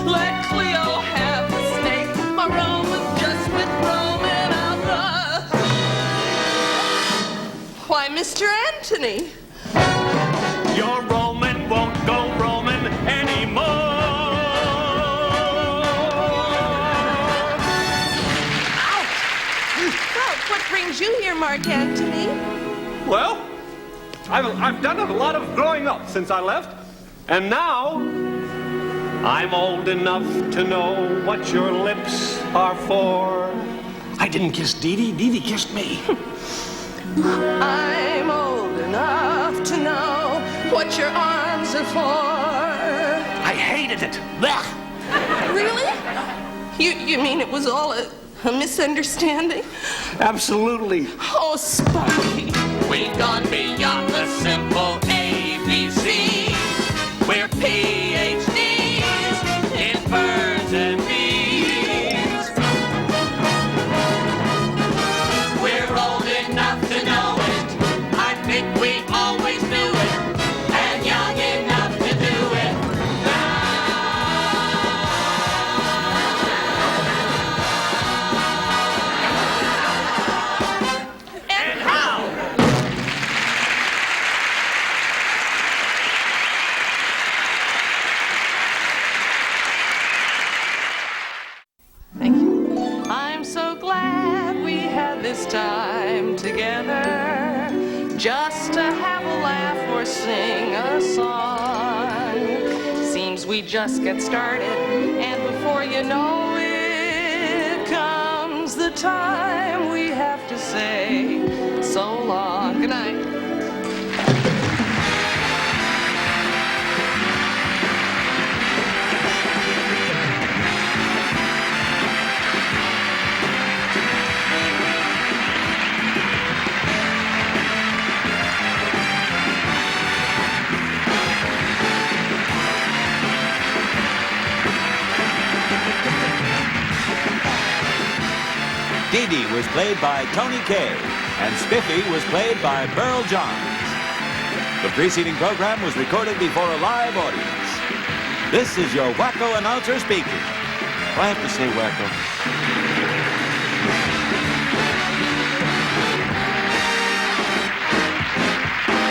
let Cleo have the snake. My Roman just went roaming out the... Why, Mr. Anthony. Your Roman won't go Roman anymore. Well, what brings you here, Mark Antony? Well, I've done a lot of growing up since I left, and now I'm old enough to know what your lips are for. I didn't kiss Dee Dee. Dee Dee kissed me. I'm old enough to know what your arms are for. I hated it. Blech. Really? You mean it was all a misunderstanding? Absolutely. Oh, Spunky. We've gone beyond the simple ABC. We're PhDs in birds and bees. We're old enough to know it. I think we always knew it. And young enough to do it now. 'cause we just get started. And before you know it, comes the time we have to say so long. Good night. Dee Dee was played by Tony Kaye, and Spiffy was played by Burl Johns. The preceding program was recorded before a live audience. This is your wacko announcer speaking. Do I have to say wacko?